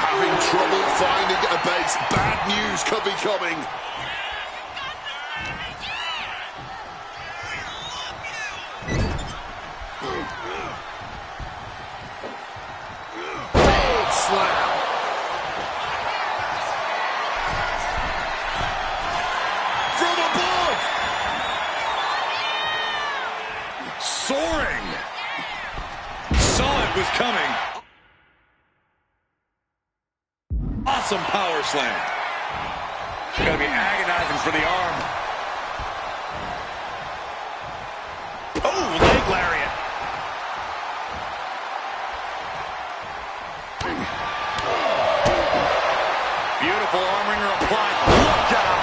Having trouble finding a base. Bad news could be coming. Big slam. From above. Soaring. Saw it was coming. Awesome power slam. Gonna be agonizing for the arm. Oh, leg lariat. Beautiful arm wringer applied. Look out.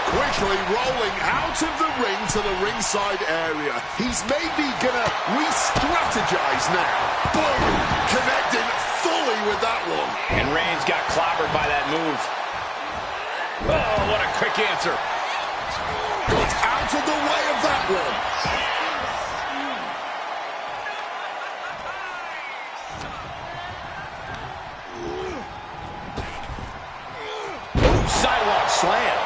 Quickly rolling out of the ring to the ringside area. He's maybe gonna re-strategize now. Boom! Connecting fully with that one. And Reigns got clobbered by that move. Oh, what a quick answer. Got out of the way of that one. Sidewalk slam.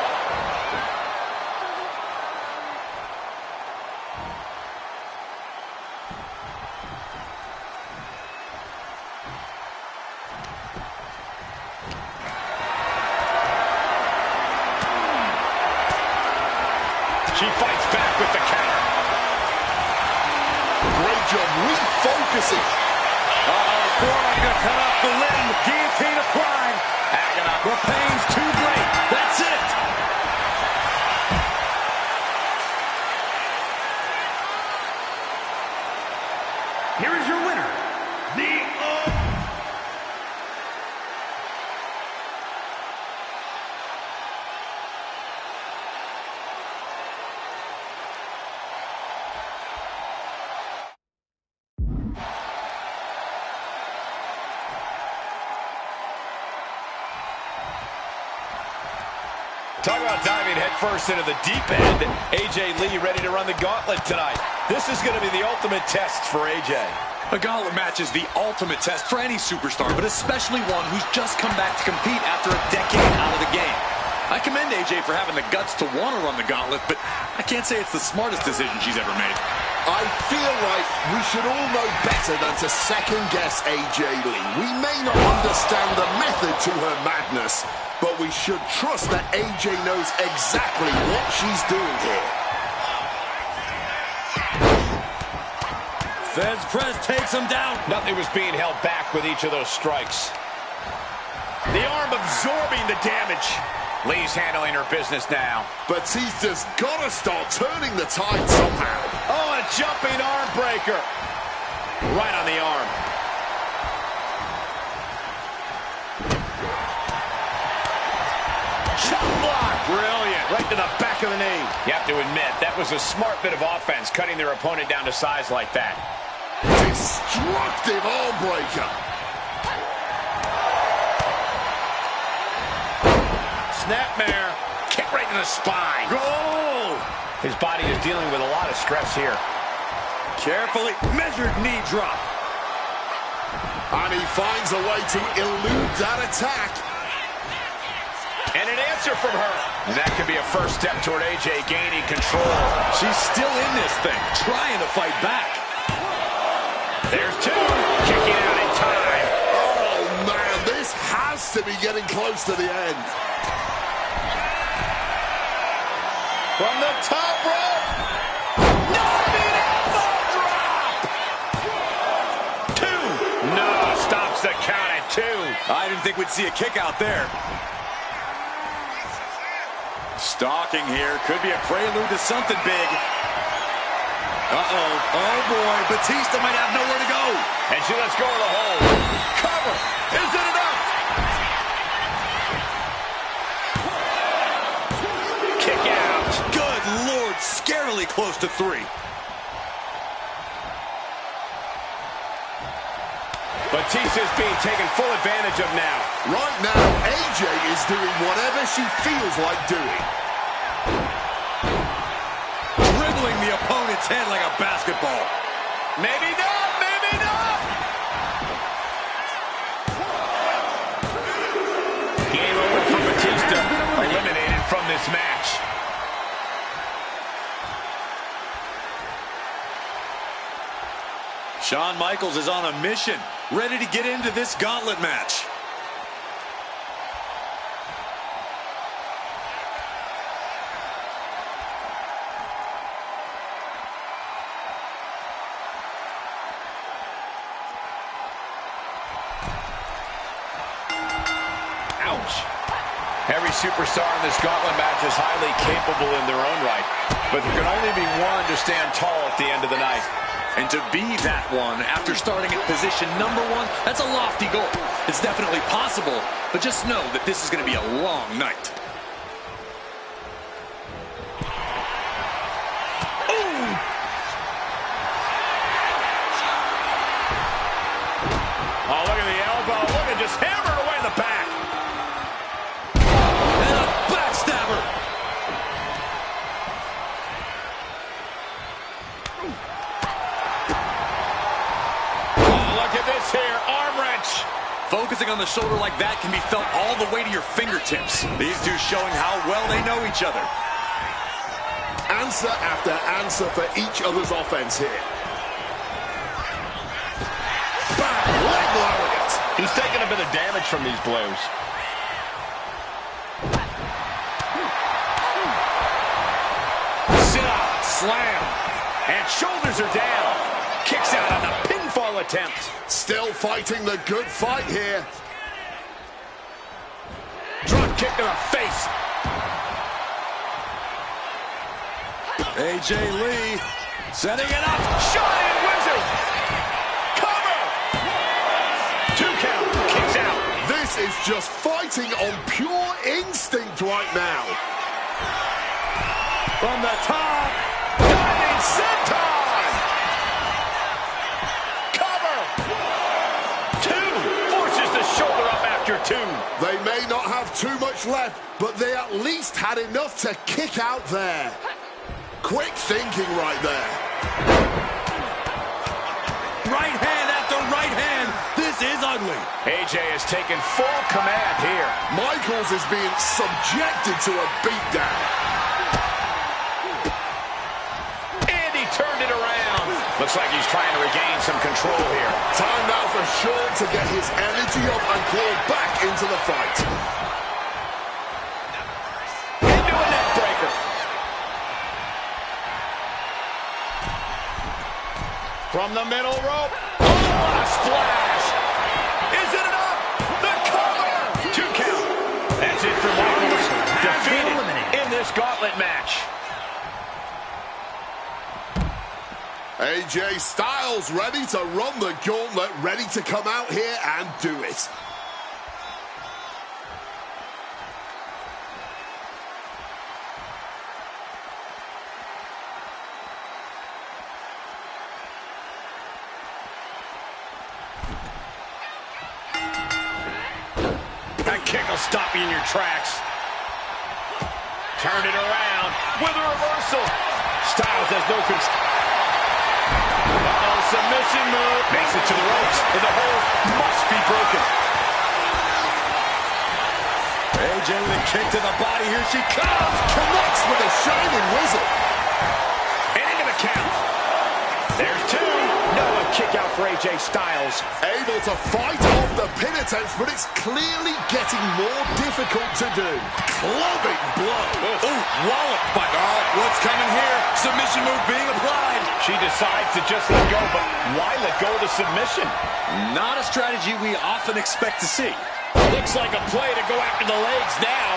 She fights back with the counter. Great job refocusing. Forearm gonna cut off the limb. Guillotine applied. Agonizing. The pain's too great. That's it. Here is your winner, the Talk about diving headfirst into the deep end. AJ Lee ready to run the gauntlet tonight. This is going to be the ultimate test for AJ. A gauntlet match is the ultimate test for any superstar, but especially one who's just come back to compete after a decade out of the game. I commend AJ for having the guts to want to run the gauntlet, but I can't say it's the smartest decision she's ever made. I feel like we should all know better than to second-guess AJ Lee. We may not understand the method to her madness, but we should trust that AJ knows exactly what she's doing here. Fez press takes him down. Nothing was being held back with each of those strikes. The arm absorbing the damage. Lee's handling her business now. Batista's got to start turning the tide somehow. Oh, a jumping arm breaker. Right on the arm. Chop block. Brilliant. Right to the back of the knee. You have to admit, that was a smart bit of offense, cutting their opponent down to size like that. Destructive arm breaker. Snapmare. Kick right to the spine. Goal! His body is dealing with a lot of stress here. Carefully measured knee drop. And he finds a way to elude that attack. And an answer from her. And that could be a first step toward AJ gaining control. She's still in this thing, trying to fight back. There's two. Kicking out in time. Oh, man, this has to be getting close to the end. From the top rope. Diving elbow drop. Two. No, stops the count at two. I didn't think we'd see a kick out there. Stalking here. Could be a prelude to something big. Uh-oh. Oh, boy. Batista might have nowhere to go. And she lets go of the hold. Cover. Is it enough? Kick out. Good Lord. Scarily close to 3. Batista's being taken full advantage of now. Right now, AJ is doing whatever she feels like doing. Dribbling the opponent's head like a basketball. Maybe not, maybe not. Game over for Batista. Eliminated from this match. Shawn Michaels is on a mission, ready to get into this gauntlet match. Ouch. Every superstar in this gauntlet match is highly capable in their own right, but there can only be one to stand tall at the end of the night. And to be that one after starting at position number 1, that's a lofty goal. It's definitely possible, but just know that this is going to be a long night. Ooh. Oh, look at the elbow. Look at just hammered away in the back. And a backstabber. Look at this here, arm wrench. Focusing on the shoulder like that can be felt all the way to your fingertips. These two showing how well they know each other. Answer after answer for each other's offense here. Back leg lariat. He's taking a bit of damage from these blows. Sit up, slam, and shoulders are down. Kicks out on the pinfall attempt. Still fighting the good fight here. Drop kick to the face. AJ Lee setting it up. Shining Wizard. Cover. 2 count. Kicks out. This is just fighting on pure instinct right now. From the top. Diving senton. Shoulder up after 2. They may not have too much left, but they at least had enough to kick out there. Quick thinking right there. Right hand after right hand. This is ugly. AJ has taken full command here. Michaels is being subjected to a beatdown. And he turned it around. Looks like he's trying to regain some control here. Time now for Shawn to get his energy up and claw back into the fight. Into a neck breaker. From the middle rope. Oh, what a splash. Is it enough? The cover. 2 count. That's it for Michaels. Defeated in this gauntlet match. AJ Styles ready to run the gauntlet, ready to come out here and do it. That kick will stop you in your tracks. Turn it around with a reversal. Styles has no control. Uh-oh, submission move. Makes it to the ropes, and the hold must be broken. AJ with a kick to the body. Here she comes. Connects with a shining wizard. And into the count. There's 2. No, a kick out for AJ Styles. Able to fight off the pin attempts, but it's clearly getting more difficult to do. Clubbing blow. Ooh, wallop. But what's coming here? Submission move being applied. She decides to just let go, but why let go of the submission? Not a strategy we often expect to see. Looks like a play to go after the legs now.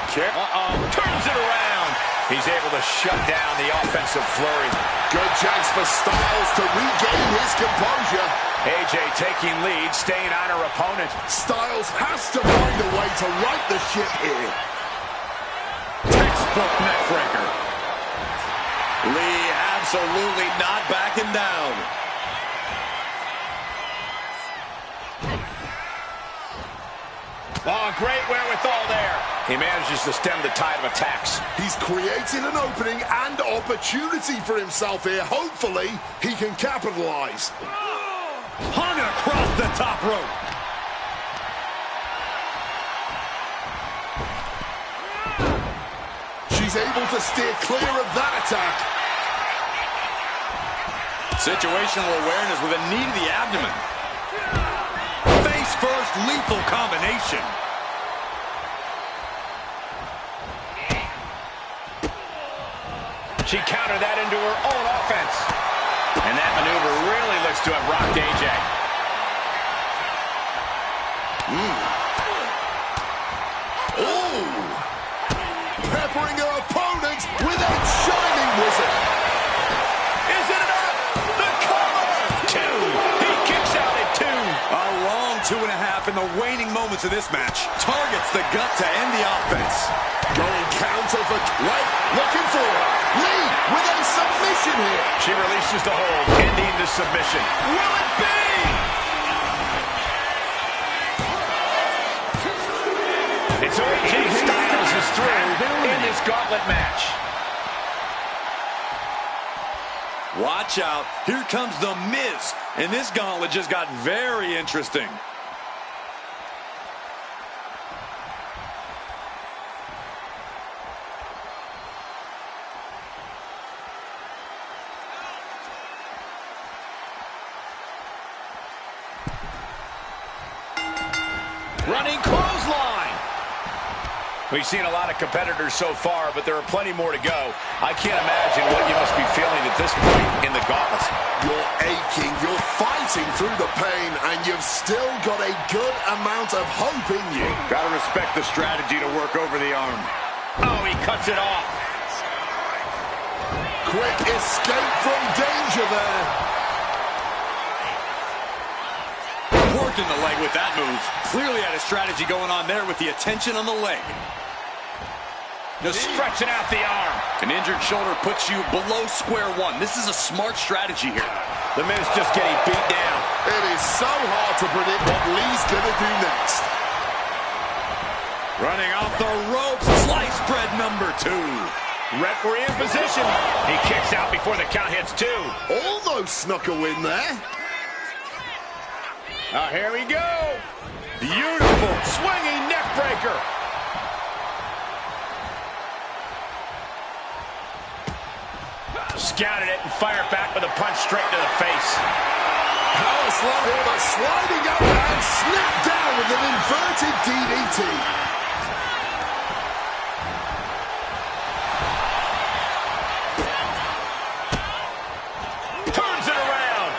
Turns it around. He's able to shut down the offensive flurry. Good chance for Styles to regain his composure. AJ taking lead, staying on her opponent. Styles has to find a way to right the ship here. Textbook neckbreaker. Lee absolutely not backing down. Oh, great wherewithal there. He manages to stem the tide of attacks. He's created an opening and opportunity for himself here. Hopefully, he can capitalize. Hung across the top rope. She's able to steer clear of that attack. Situational awareness with a knee to the abdomen. Face first, lethal combination. She countered that into her own offense. And that maneuver really looks to have rocked AJ. Oh! Peppering her opponent with a shining wizard. Is it enough? The cover! 2. He kicks out at 2. A long 2.5 in the waning moments of this match. Targets the gut to end the offense. Going counter for... Wait, looking for it. Lee with a submission here. She releases the hold, ending the submission. Will it be? It's AJ Styles is through in this gauntlet match. Watch out. Here comes The Miz. And this gauntlet just got very interesting. Running clothesline. We've seen a lot of competitors so far, but there are plenty more to go. I can't imagine what you must be feeling at this point in the gauntlet. You're aching, you're fighting through the pain, and you've still got a good amount of hope in you. Gotta respect the strategy to work over the arm. Oh, he cuts it off. Quick escape from danger there. Worked in the leg with that move. Clearly had a strategy going on there with the attention on the leg. Just stretching out the arm. An injured shoulder puts you below square one. This is a smart strategy here. The Miz just getting beat down. It is so hard to predict what Lee's gonna do next. Running off the ropes. Slice bread number 2. Referee in position. He kicks out before the count hits 2. Almost snuck a win there. Oh, here we go. Beautiful swinging neck breaker. Scouted it and fired back with a punch straight to the face. Power slide, but sliding up and slipped down with an inverted DDT. Turns it around.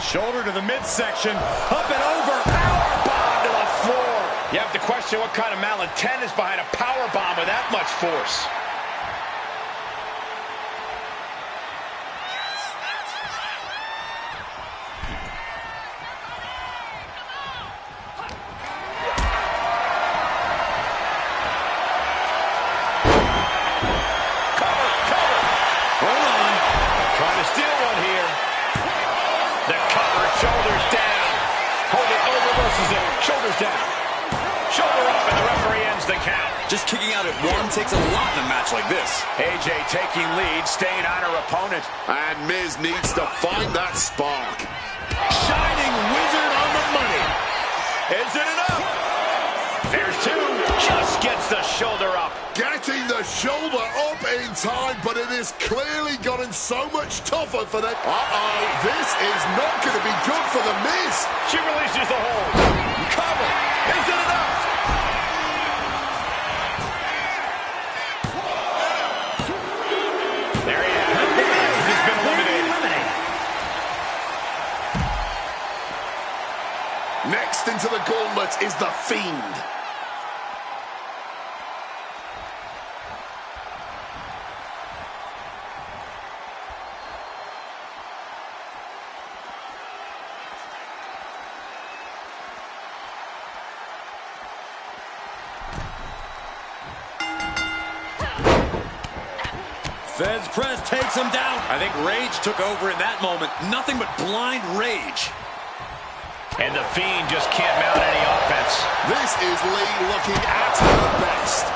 Shoulder to the midsection. Up and over. Powerbomb to the floor. You have to question what kind of malintent is behind a power bomb with that much force. Shoulders down. Hold it over, reverses it. Shoulders down. Shoulder up, and the referee ends the count. Just kicking out at 1 takes a lot in a match like this. AJ taking lead, staying on her opponent. And Miz needs to find that spark. Shining wizard on the money. Is it enough? There's 2. Just gets the shoulder up. Getting the shoulder up in time, but it has clearly gotten so much tougher for them. Uh-oh, this is not going to be good for the Miz. She releases the hold. Cover. Is it enough? There he has it. The Miz has been eliminated. Next into the gauntlet is the Fiend. Fez press takes him down. I think rage took over in that moment. Nothing but blind rage. And the Fiend just can't mount any offense. This is Lee looking at her best.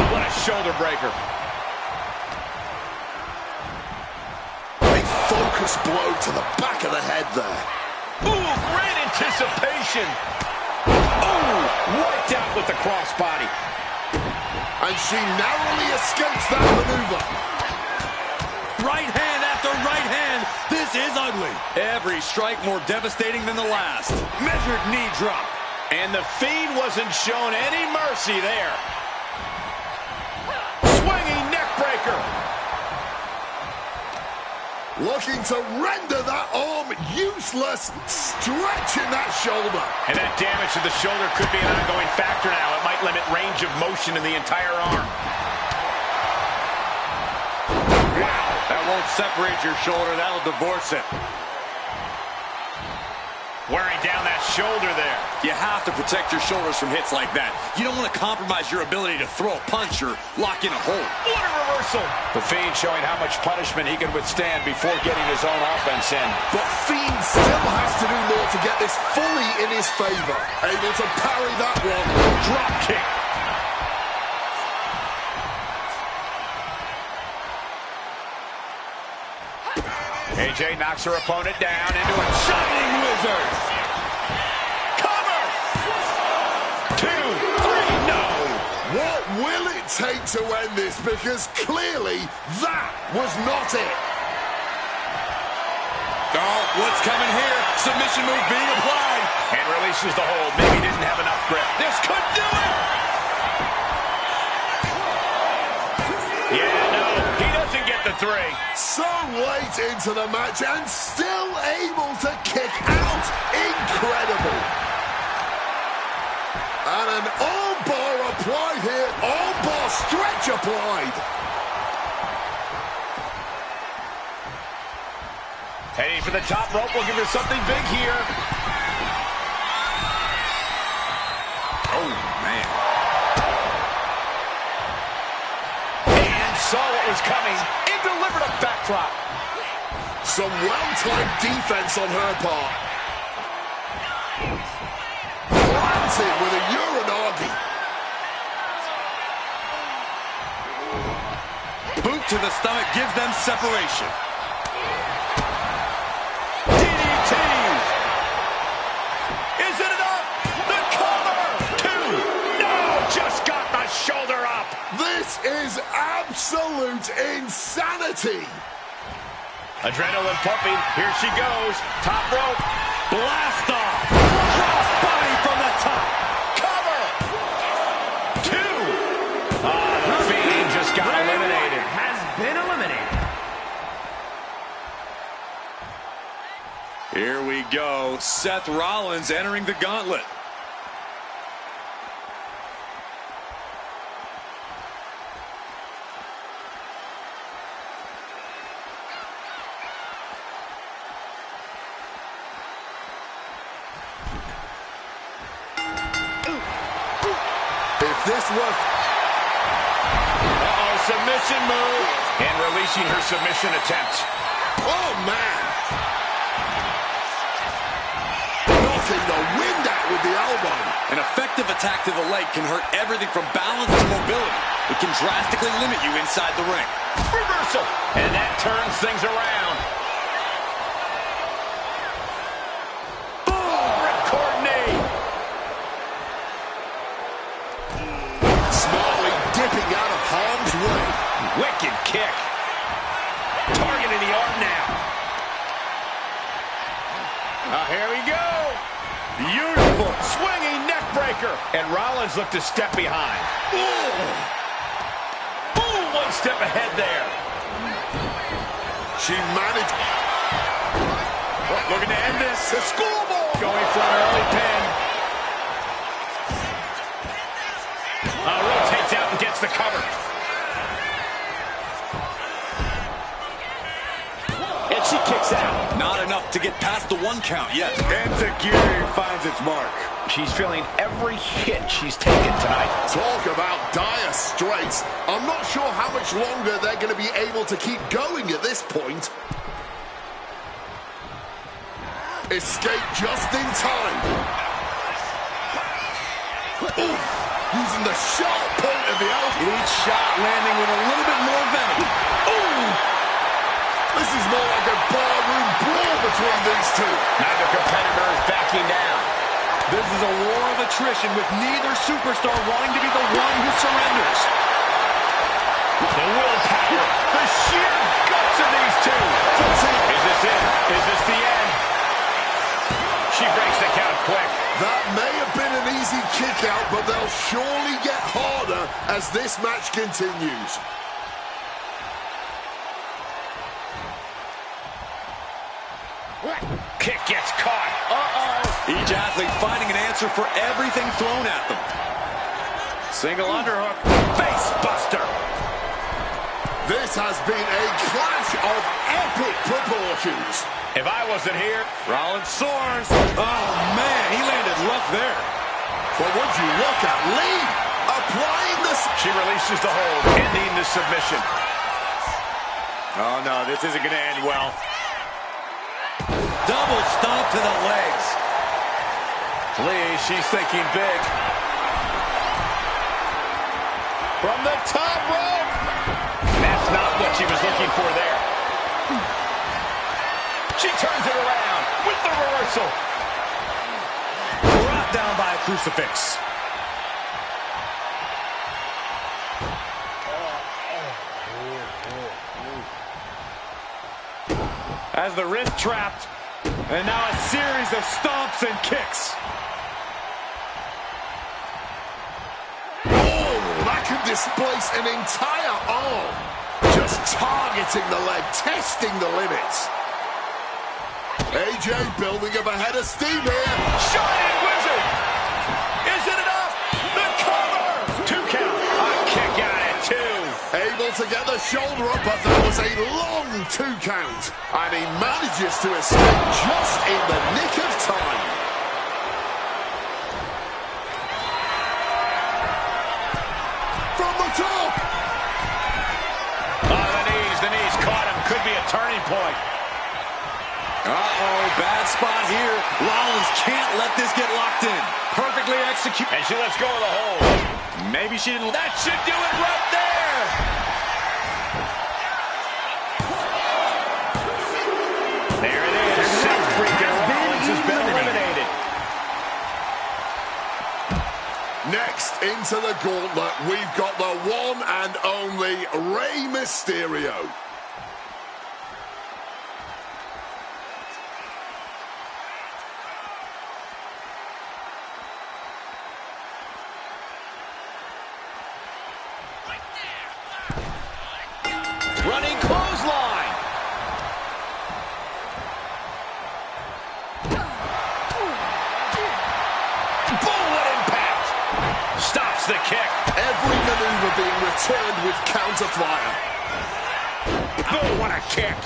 What a shoulder breaker. A focused blow to the back of the head there. Ooh, great anticipation. Ooh, wiped out with the crossbody. And she narrowly escapes that maneuver. Right hand after right hand. This is ugly. Every strike more devastating than the last. Measured knee drop. And the Fiend wasn't shown any mercy there. Swinging neck breaker. Looking to render that arm useless, stretching that shoulder. And that damage to the shoulder could be an ongoing factor now. It might limit range of motion in the entire arm. Wow, that won't separate your shoulder. That'll divorce it. Wearing down that shoulder there. You have to protect your shoulders from hits like that. You don't want to compromise your ability to throw a punch or lock in a hold. What a reversal. The Fiend showing how much punishment he can withstand before getting his own offense in. But Fiend still has to do more to get this fully in his favor. Able to parry that one. Drop kick. AJ knocks her opponent down into a shining wizard. Cover! 2, 3, no! What will it take to end this? Because clearly that was not it. Oh, what's coming here? Submission move being applied. And releases the hold. Maybe he didn't have enough grip. This could do it! Yeah, no, he doesn't get the 3. So late into the match and still able to kick out. Incredible. And an arm bar applied here. Arm bar stretch applied. Heading for the top rope. We'll give her something big here. Oh, man. And saw what was coming. And delivered a backdrop. Some well-timed defense on her part. Planted with a uranagi. Boot to the stomach gives them separation. DDT! Is it enough? The cover! 2! No! Just got the shoulder up! This is absolute insanity. Adrenaline pumping. Here she goes. Top rope. Blast off. Cross body from the top. Cover. 2. The Fiend just got eliminated. Has been eliminated. Here we go. Seth Rollins entering the gauntlet. This was... Uh-oh, submission move. And releasing her submission attempt. Oh, man. Knocking the wind out with the elbow. An effective attack to the leg can hurt everything from balance to mobility. It can drastically limit you inside the ring. Reversal. And that turns things around. Boom! Ripcord knee. Smartly dipping out of harm's way. Wicked kick. Targeting the arm now. Here we go. Beautiful. Swinging neck breaker. And Rollins looked to step behind. Ooh, one step ahead there. She managed... Looking to end this. The scoreboard. Going for an early pin. Rotates out and gets the cover. And she kicks out. Not enough enough to get past the 1 count yet. Enziguri finds its mark. She's feeling every hit she's taken tonight. Talk about dire straits. I'm not sure how much longer they're going to be able to keep going at this point. Escape just in time. Ooh, using the sharp point of the elbow. Each shot landing with a little bit more venom. Ooh! This is more like a barroom brawl between these two. Neither competitor is backing down. This is a war of attrition with neither superstar wanting to be the one who surrenders. The willpower, the sheer guts of these two. Is this it? Is this the end? She breaks the count quick. That may have been an easy kick out, but they'll surely get harder as this match continues. Kick gets caught. Each athlete finding an answer for everything thrown at them. Single underhook. Face buster. This has been a clash of epic proportions. If I wasn't here, Rollins soars. Oh, man, he landed rough there. But would you look at Lee applying this? She releases the hold, ending the submission. Oh, no, this isn't going to end well. Double stomp to the legs. Lee, she's thinking big. From the top rope. That's not what she was looking for there. She turns it around with the reversal. Brought down by a crucifix. As the wrist trapped. And now a series of stomps and kicks. Oh, that could displace an entire arm. Just targeting the leg, testing the limits. AJ building up a head of steam here. Shining Wizard! Is it enough? The cover! 2 count. A kick out at 2. Able to get the shoulder up, but that was a long 2 count. And he manages to escape just in the nick of time. From the top! Oh, the knees caught him. Could be a turning point. Uh-oh, bad spot here. Rollins can't let this get locked in. Perfectly executed. And she lets go of the hold. Maybe she didn't. That should do it right there. There it is. Seth freaking Rollins has been eliminated. Next into the gauntlet, we've got the one and only Rey Mysterio. Running clothesline. Boom, what impact. Stops the kick. Every maneuver being returned with counter fire. Oh, what a kick.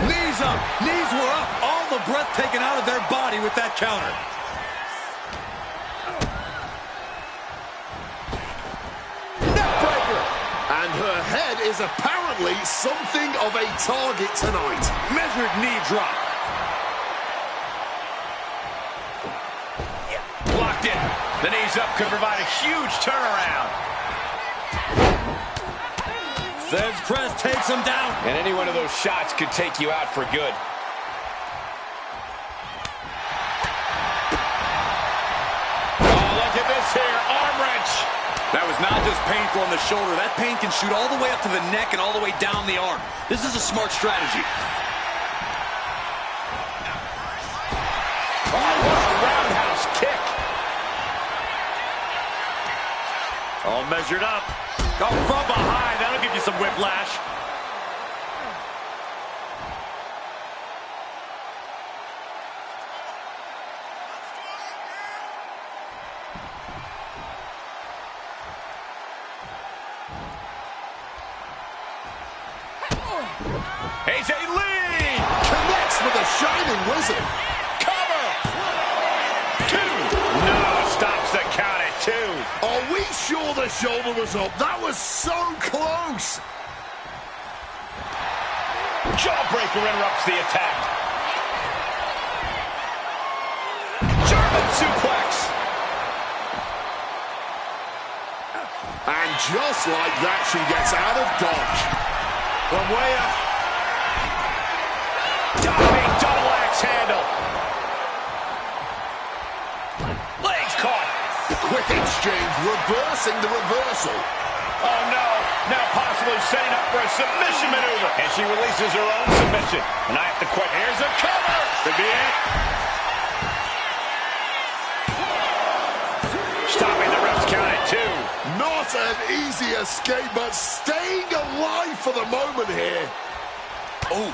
Knees up. Knees were up. All the breath taken out of their body with that counter. And her head is apparently something of a target tonight. Measured knee drop. Locked in. The knees up could provide a huge turnaround. Feds press takes him down. And any one of those shots could take you out for good. Oh, look at this here. Arm wrench. That was not just painful on the shoulder. That pain can shoot all the way up to the neck and all the way down the arm. This is a smart strategy. Oh, what a roundhouse kick. All measured up. Go from behind. That'll give you some whiplash. AJ Lee! Connects with a shining wizard. Cover! 2. No, stops the count at 2. Are we sure the shoulder was up? That was so close. Jawbreaker interrupts the attack. German suplex. And just like that, she gets out of dodge. From way up. Diving double axe handle. Legs caught. Quick exchange, reversing the reversal. Oh no, now possibly setting up for a submission maneuver. And she releases her own submission. And I have to quit. Here's a cover. Could be it. Stopping the ref's count at 2. Not an easy escape, but staying alive for the moment here. Oh.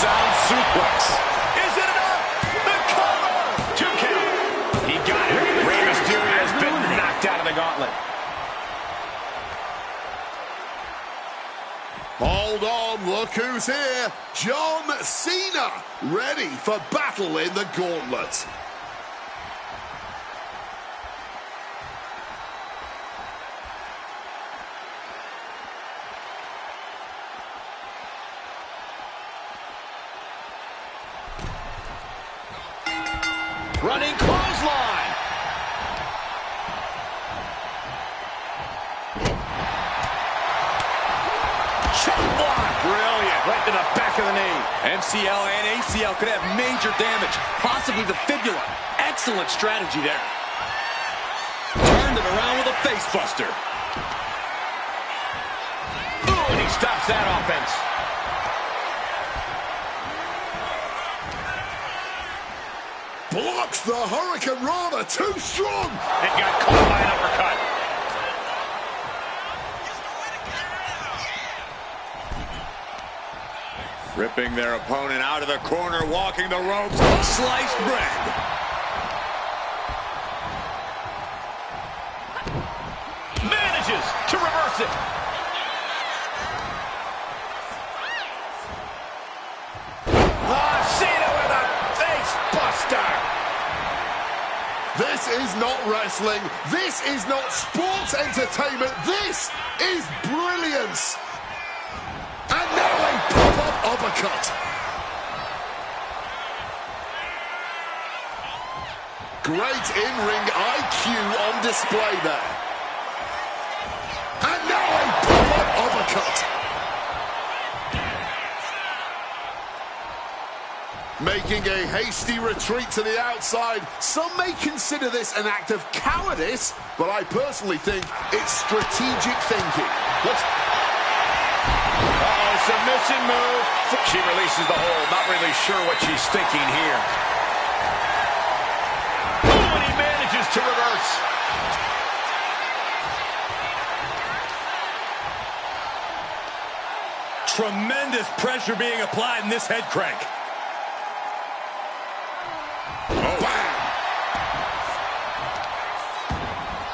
Sound suplex. Is it enough? The cover. 2 count. He got it. Rey Mysterio has been knocked out of the gauntlet. Hold on, look who's here. John Cena, ready for battle in the gauntlet. Running clothesline. Choke block. Brilliant. Right to the back of the knee. MCL and ACL could have major damage, possibly the fibula. Excellent strategy there. Turned it around with a face buster. Ooh, and he stops that offense. Blocks the Hurricane Rana, too strong. And got caught by an uppercut. Ripping their opponent out of the corner, walking the ropes. Sliced bread. Manages to reverse it. Cena with a face buster. This is not wrestling. This is not sports entertainment. This is brilliance. And now a pop-up uppercut. Great in-ring IQ on display there. And now a pop-up uppercut. Making a hasty retreat to the outside. Some may consider this an act of cowardice, but I personally think it's strategic thinking. Submission move. She releases the hold. Not really sure what she's thinking here. Ooh, and he manages to reverse. Tremendous pressure being applied in this head crank. Bam!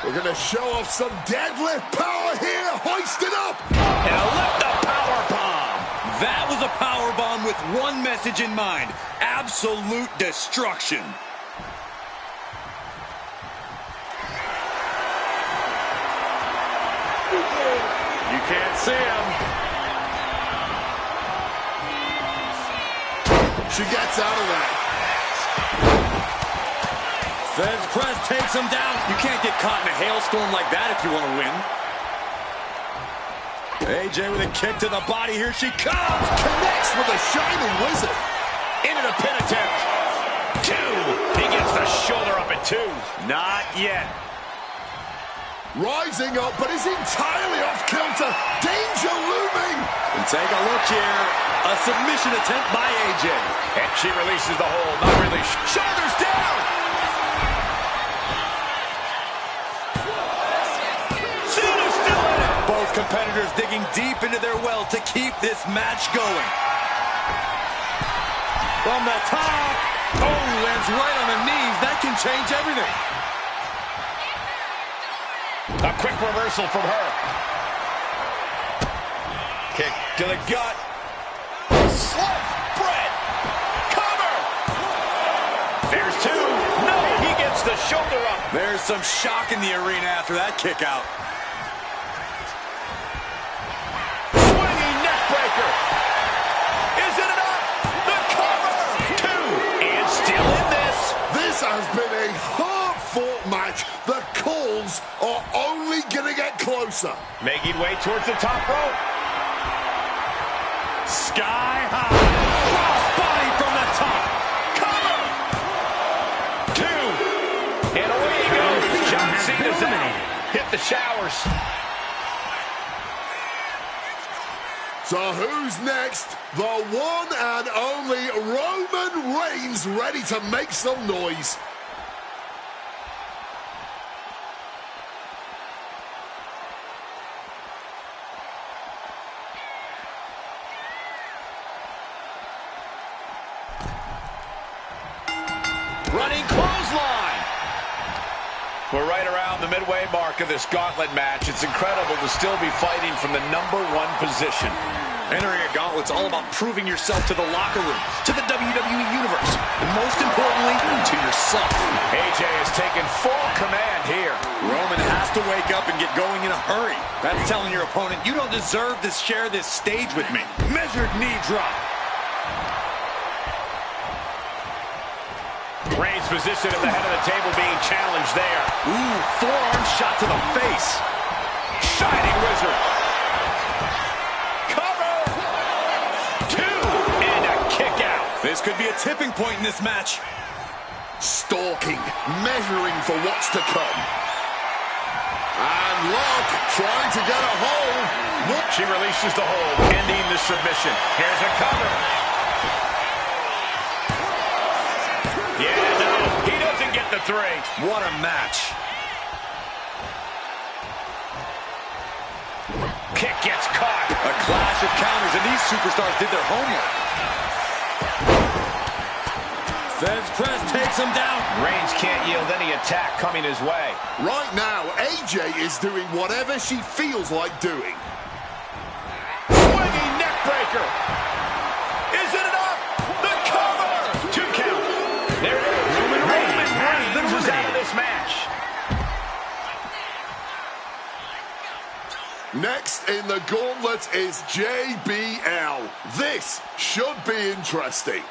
We're going to show off some deadlift power here. Hoist it up. And a lift up power bomb. That was a power bomb with one message in mind: absolute destruction. You can't see him. She gets out of that. Feds press takes him down. You can't get caught in a hailstorm like that if you want to win. AJ with a kick to the body. Here she comes. Connects with a shining wizard. Into the pin attempt. 2. He gets the shoulder up at 2. Not yet. Rising up, but is entirely off kilter. Danger looming. And take a look here. A submission attempt by AJ. And she releases the hold. Not really. Shoulders down. Cena's still in it. Both competitors digging deep into their well to keep this match going. From the top. Oh, lands right on the knees. That can change everything. A quick reversal from her. Kick to the gut. Slice bread. Cover. There's two. No, he gets the shoulder up. There's some shock in the arena after that kick out. Swinging neck breaker. Is it enough? The cover. Two. And still in this. This has been a hard-fought match. The calls are only going to get closer. Making way towards the top rope. Sky high. Cross body from the top. Cover. Two. And away he goes. John Cena's out. Hit the showers. So who's next? The one and only Roman Reigns, ready to make some noise. Running clothesline. We're right around the midway mark of this gauntlet match. It's incredible to still be fighting from the #1 position. Entering a gauntlet's all about proving yourself to the locker room, to the WWE Universe, and most importantly, to yourself. AJ has taken full command here. Roman has to wake up and get going in a hurry. That's telling your opponent, you don't deserve to share this stage with me. Measured knee drop. Reigns' position at the head of the table being challenged there. Ooh, forearm shot to the face. Shining Wizard. Cover. Two. And a kick out. This could be a tipping point in this match. Stalking, measuring for what's to come. And look, trying to get a hold. Look. She releases the hold, ending the submission. Here's a cover. Yeah, no, he doesn't get the three. What a match. Kick gets caught. A clash of counters, and these superstars did their homework. Fence press takes him down. Reigns can't yield any attack coming his way. Right now, AJ is doing whatever she feels like doing. Swinging neck breaker. Is it enough? The cover. 2 count. There it is. Roman Reigns is out of this match. Next in the gauntlet is JBL. This should be interesting.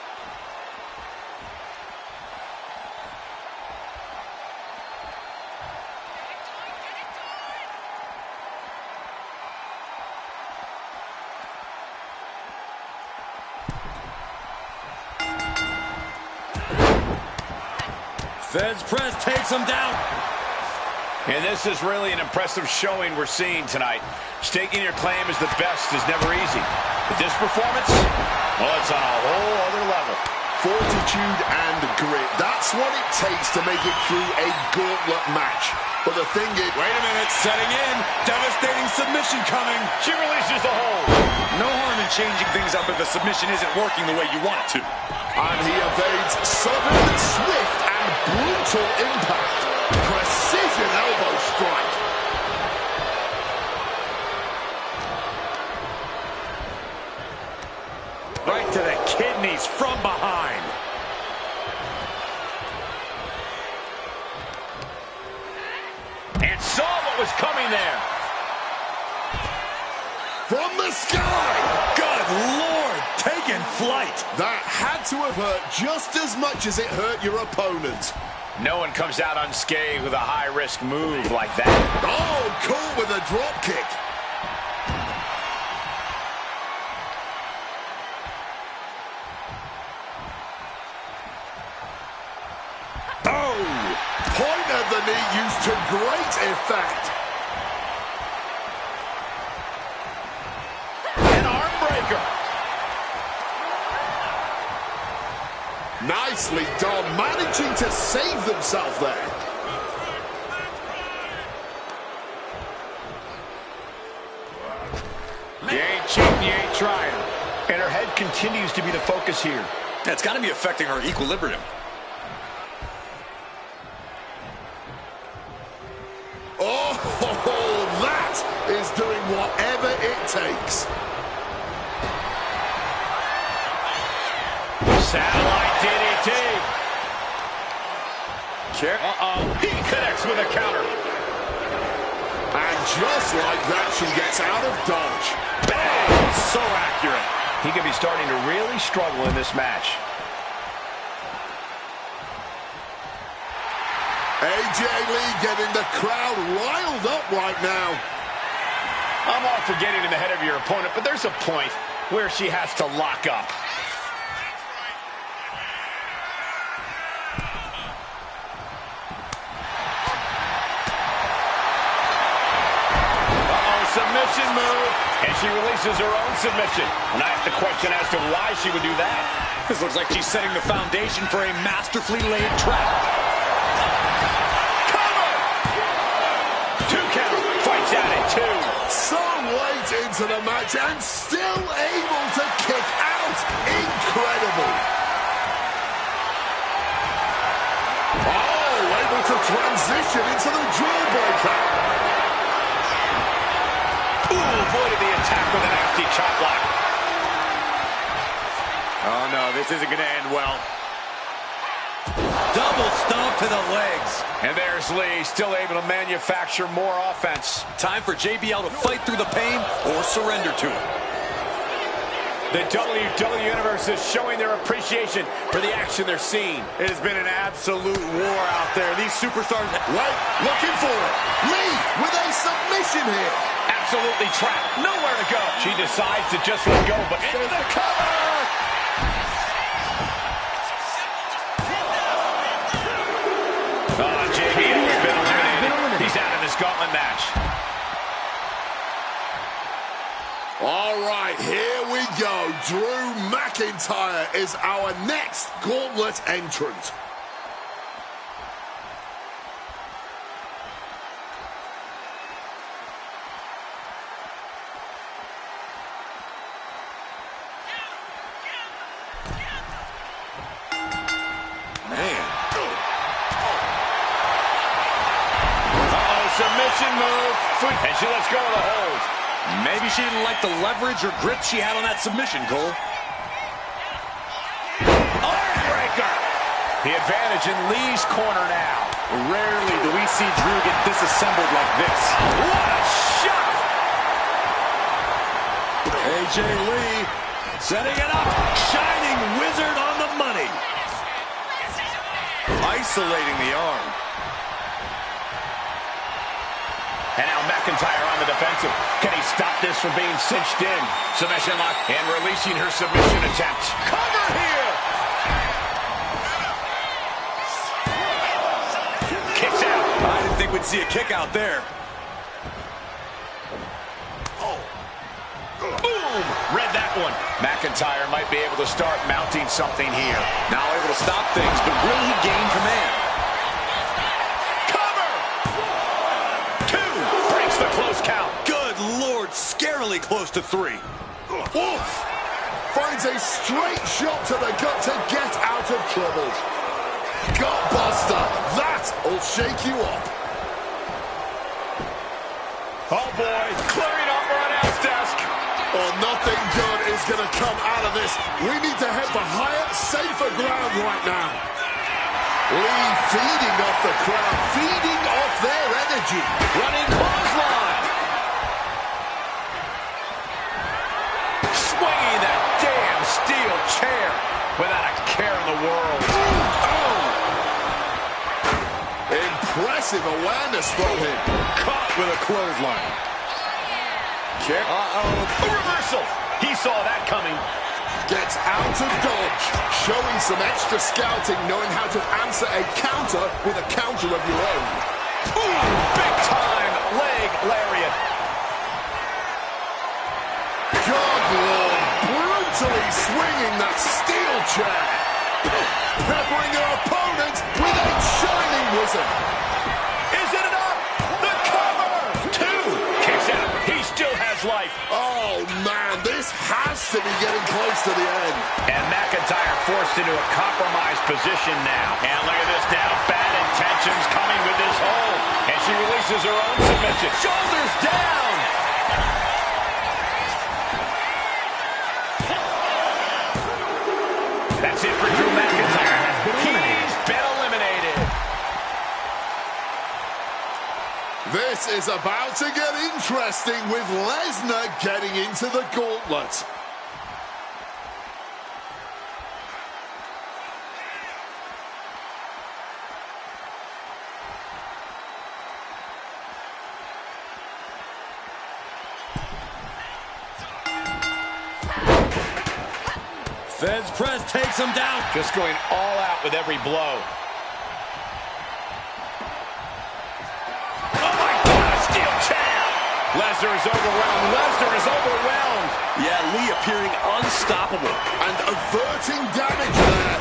Fence press takes him down. And this is really an impressive showing we're seeing tonight. Staking your claim as the best is never easy. But this performance, well, it's on a whole other level. Fortitude and grit. That's what it takes to make it through a gauntlet match. But the thing is... Wait a minute, setting in. Devastating submission coming. She releases the hold. No harm in changing things up if the submission isn't working the way you want it to. And he evades sudden, swift, and brutal impact. Precision elbow strike. Right to the kidneys from behind. And saw what was coming there. From the sky. Good Lord, taking flight. That had to have hurt just as much as it hurt your opponent. No one comes out unscathed with a high-risk move like that. Oh, caught with a drop kick. Oh, point of the knee used to great effect. An arm breaker. Nicely done, managing to save themselves there. You ain't cheating, you ain't trying. And her head continues to be the focus here. That's got to be affecting her equilibrium. Oh, that is doing whatever it takes. Satellite DDT. He connects with a counter. And just like that, she gets out of dodge. Bang! So accurate. He could be starting to really struggle in this match. AJ Lee getting the crowd riled up right now. I'm all for getting in the head of your opponent, but there's a point where she has to lock up. Submission move, and she releases her own submission. And I ask the question as to why she would do that. This looks like she's setting the foundation for a masterfully laid trap. Cover! 2 count, fights out at 2. Some late into the match and still able to kick out. Incredible. Oh, able to transition into the jawbreaker. Ooh, avoided the attack with a nasty chop block. Oh, no, this isn't going to end well. Double stomp to the legs. And there's Lee, still able to manufacture more offense. Time for JBL to fight through the pain or surrender to it. The WWE Universe is showing their appreciation for the action they're seeing. It has been an absolute war out there. These superstars... Wait, looking for it. Lee with a submission here. Absolutely trapped. Nowhere to go. She decides to just let go, but into the cover! Oh, JBL has been eliminated. He's out of this gauntlet match. All right, here we go. Drew McIntyre is our next gauntlet entrant. Submission move, and she lets go of the hold. Maybe she didn't like the leverage or grip she had on that submission, Cole. Armbreaker! The advantage in Lee's corner now. Rarely do we see Drew get disassembled like this. What a shot! AJ Lee setting it up. Shining wizard on the money. Isolating the arm. And now McIntyre on the defensive. Can he stop this from being cinched in? Submission lock and releasing her submission attempt. Cover here! Kicks out. I didn't think we'd see a kick out there. Boom! Read that one. McIntyre might be able to start mounting something here. Now able to stop things, but will he gain command? The close count. Good Lord, scarily close to 3. Oof! Finds a straight shot to the gut to get out of trouble. Gutbuster, that'll shake you up. Oh boy, clearing off our announce desk. Oh, nothing good is going to come out of this. We need to head for higher, safer ground right now. Lee feeding off the crowd, feeding off their energy. Running clothesline. Swinging that damn steel chair without a care in the world. Oh! Impressive awareness from him. Caught with a clothesline. Chair. A reversal. He saw that coming. Gets out of dodge, showing some extra scouting, knowing how to answer a counter with a counter of your own. Ooh, big time leg lariat. God, Lord, brutally swinging that steel chair. Peppering her opponent with a shining wizard. Is it enough? The cover! 2. Kicks out. He still has life. Oh, man, this has to be getting close to the end. And McIntyre forced into a compromised position now. And look at this now. Bad intentions coming with this hold. And she releases her own submission. Shoulders down. That's it for This is about to get interesting with Lesnar getting into the gauntlet. Feds press takes him down. Just going all out with every blow. Oh my God, a steel chair! Lesnar is overwhelmed. Lesnar is overwhelmed. Yeah, Lee appearing unstoppable. And averting damage there.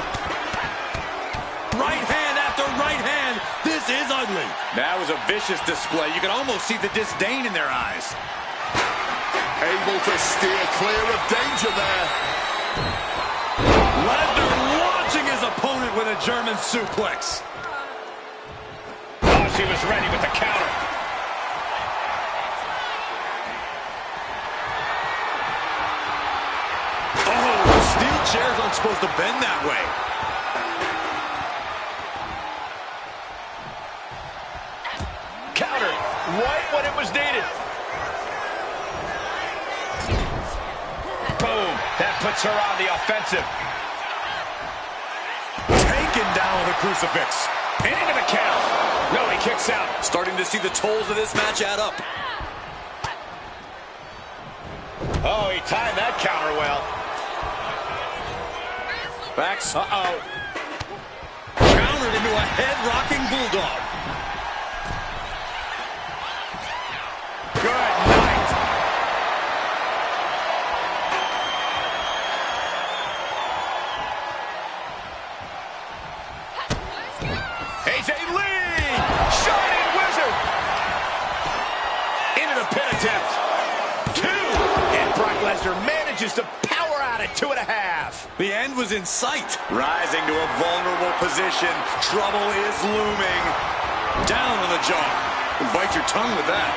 Right hand after right hand. This is ugly. That was a vicious display. You can almost see the disdain in their eyes. Able to steer clear of danger there. Lesnar launching his opponent with a German suplex. Oh, she was ready with the counter. Oh, steel chairs aren't supposed to bend that way. Counter, right when it was needed. Boom, that puts her on the offensive. Taken down with a crucifix. Into the count. No, he kicks out. Starting to see the tolls of this match add up. Oh, he timed that counter well. Backs. Uh-oh. Countered into a head-rocking bulldog. Good night. AJ Lee! Shining Wizard! Into the pin attempt. 2. And Brock Lesnar manages to power out at 2.5. The end was in sight. Rising to a vulnerable position. Trouble is looming. Down on the jaw. Bite your tongue with that.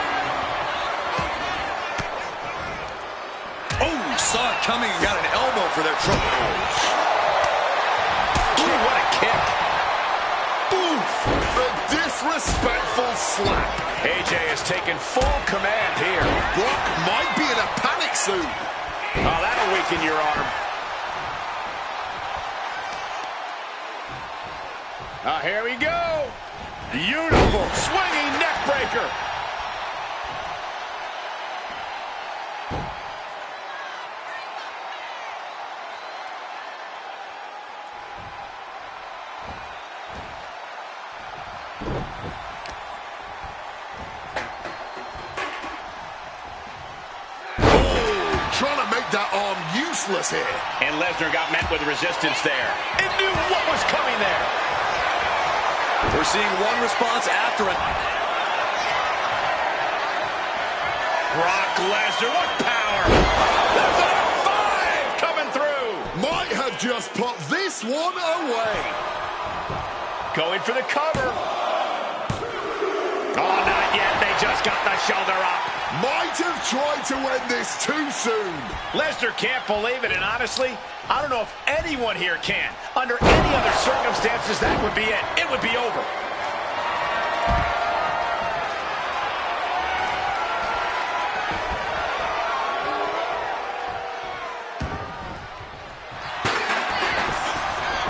Oh, saw it coming and got an elbow for their trouble. Ooh, what a kick. Oof! The disrespectful slap. AJ has taken full command here. Brock might be in a panic soon. Oh, that'll weaken your arm. Here we go. Beautiful swinging neck breaker. Trying to make that arm useless here. And Lesnar got met with resistance there. And knew what was coming there. We're seeing one response after it. Brock Lesnar, what power! There's a 5 coming through. Might have just put this one away. Going for the cover. Oh, not yet. They just got the shoulder up. Might have tried to end this too soon. Lesnar can't believe it, and honestly, I don't know if anyone here can. Under any other circumstances, that would be it. It would be over.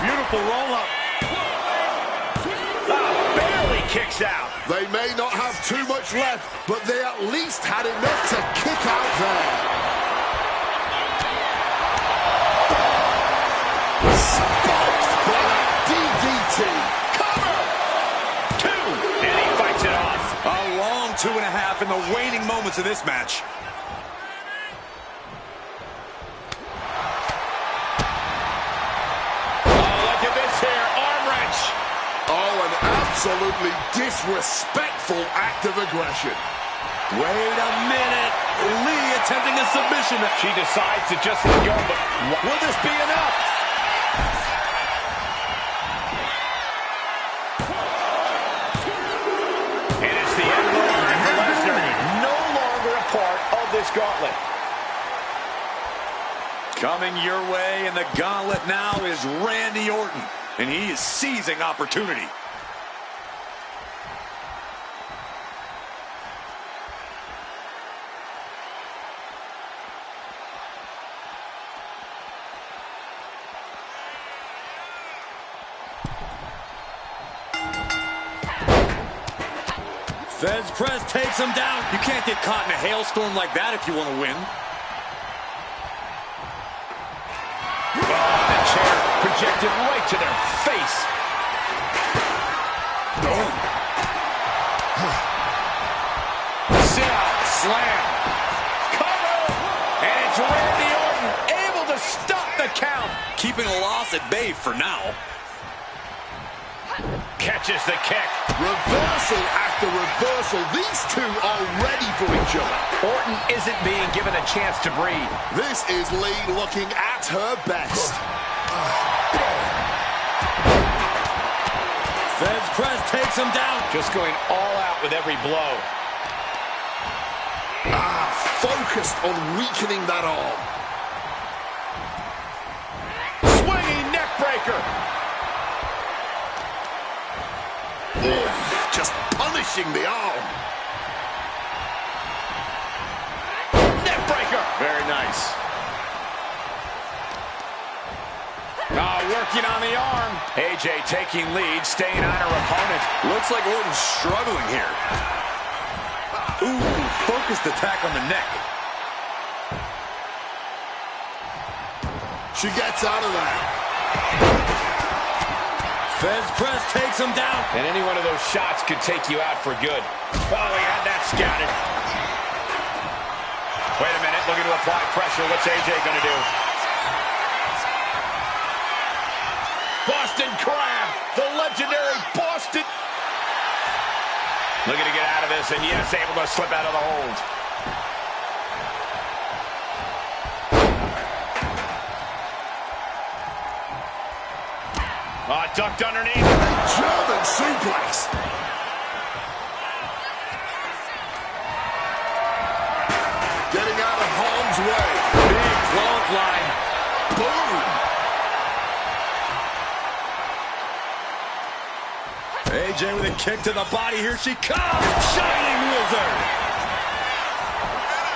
Beautiful roll-up. Barely kicks out. They may not have too much left, but they at least had enough to kick out there. Spiked by that DDT. Cover! 2, and he fights it off. A long 2.5 in the waning moments of this match. Absolutely disrespectful act of aggression. Wait a minute. Lee attempting a submission. She decides to just let go, but will this be enough? And it's the end of the line for Lesnar. No longer a part of this gauntlet. Coming your way in the gauntlet now is Randy Orton, and he is seizing opportunity. Fez press takes him down. You can't get caught in a hailstorm like that if you want to win. Oh, the chair projected right to their face. Sit out, slam. Cover. And it's Randy Orton able to stop the count. Keeping a loss at bay for now. Catches the kick. Reversal after reversal. These two are ready for each other. Orton isn't being given a chance to breathe. This is Lee looking at her best. Fez press takes him down. Just going all out with every blow. Focused on weakening that arm. Swinging neck breaker. Just punishing the arm. Neck breaker. Very nice. Working on the arm. AJ taking lead, staying on her opponent. Looks like Orton's struggling here. Ooh, focused attack on the neck. She gets out of that. Fez press takes him down. And any one of those shots could take you out for good. Oh, he had that scouted. Wait a minute, looking to apply pressure. What's AJ going to do? Boston Crab, the legendary Boston. Looking to get out of this, and yes, able to slip out of the hold. Ducked underneath. German suplex. Getting out of harm's way. Big clothesline. Boom. AJ with a kick to the body. Here she comes. Shining Wizard.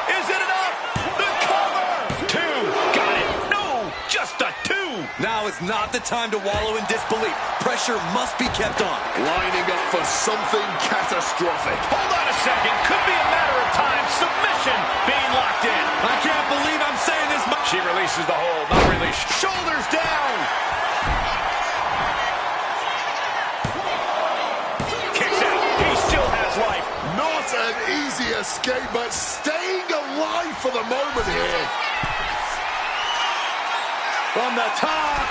Is it enough? The cover. Two. Got it. No. Just a two. Now is not the time to wallow in disbelief. Pressure must be kept on. Lining up for something catastrophic. Hold on a second. Could be a matter of time. Submission being locked in. I can't believe I'm saying this much. She releases the hold. Not released. Shoulders down. Kicks out. He still has life. Not an easy escape, but staying alive for the moment here. From the top,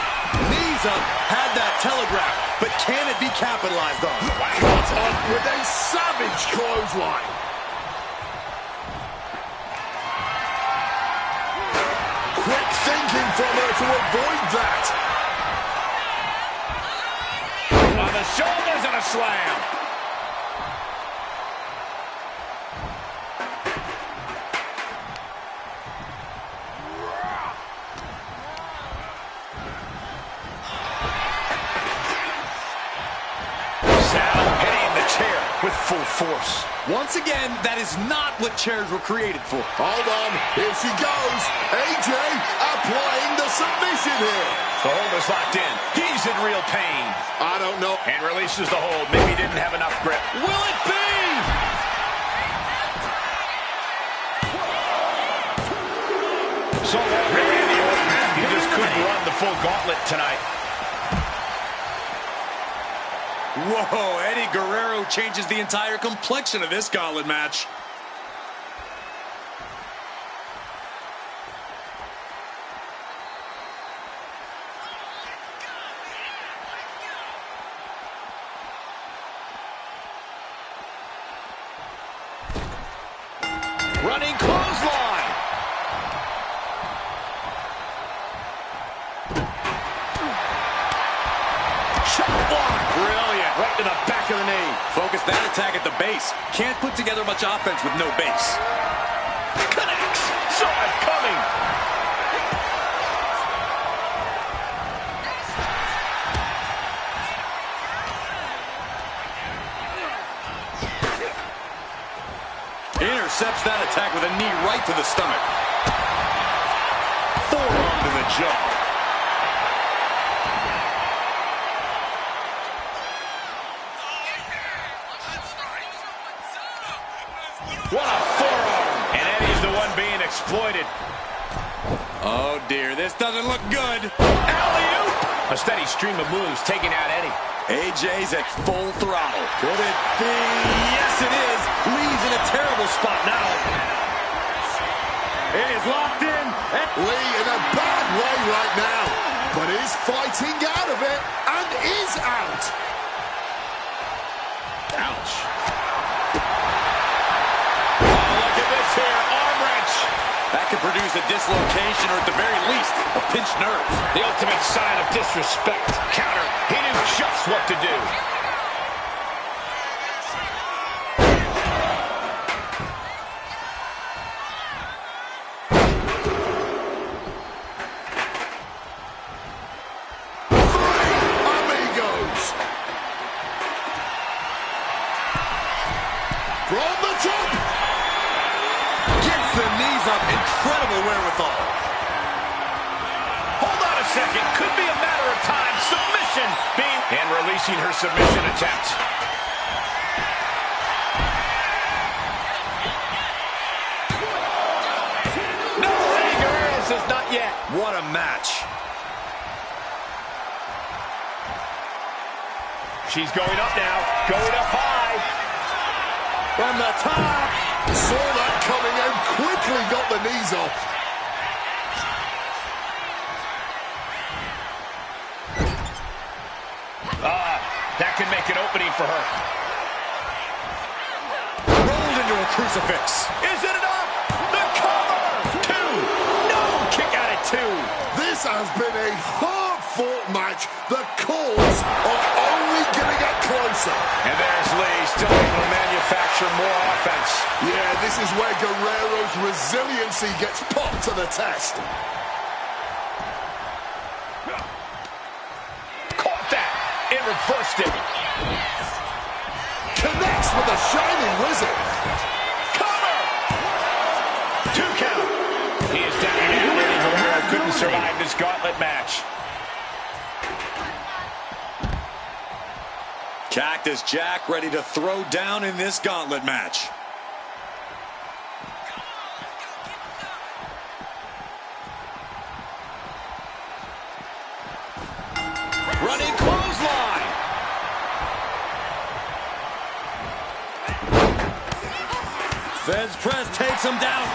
knees up, had that telegraph, but can it be capitalized on? Caught up with a savage clothesline. Quick thinking from her to avoid that. On the shoulders and a slam. With full force. Once again, that is not what chairs were created for. Hold on, here she goes. AJ applying the submission here. The hold is locked in. He's in real pain. I don't know. And releases the hold. Maybe he didn't have enough grip. Will it be? So Randy Orton, he just couldn't run the full gauntlet tonight. Whoa, Eddie Guerrero changes the entire complexion of this gauntlet match. Running clothesline. Shot block. Brilliant. Right to the back of the knee. Focus that attack at the base. Can't put together much offense with no base. Connects. Saw it coming. Intercepts that attack with a knee right to the stomach. Forearm to the jaw. What a forearm. And Eddie's the one being exploited. Oh, dear. This doesn't look good. Alley-oop. A steady stream of moves taking out Eddie. AJ's at full throttle. Could it be? Yes, it is. Lee's in a terrible spot now. It is locked in. Lee in a bad way right now, but is fighting out of it and is out. Ouch. Oh, look at this here. Arm wrench. That could produce a dislocation or at the very least, a pinched nerve. The ultimate sign of disrespect. Counter. He knew just what to do. From the top. Gets the knees up. Incredible wherewithal. Hold on a second. Could be a matter of time. Submission being... And releasing her submission attempt. No, Eddie Guerrero says not yet. What a match. She's going up now. Going up high. From the top. Saw that coming and quickly got the knees off. That can make an opening for her. Rolled into a crucifix. Is it enough? The cover! 2. No! Kick out at 2. This has been a hard-fought match. The calls are only going to get closer. And there's Lee, still able to manufacture more offense. Yeah, this is where Guerrero's resiliency gets put to the test. Caught that. It reversed it. Connects with a shining wizard. Cover! 2 count. He is down now. Eddie Guerrero couldn't survive this gauntlet match. Cactus Jack ready to throw down in this gauntlet match. Running clothesline. Fez press takes him down.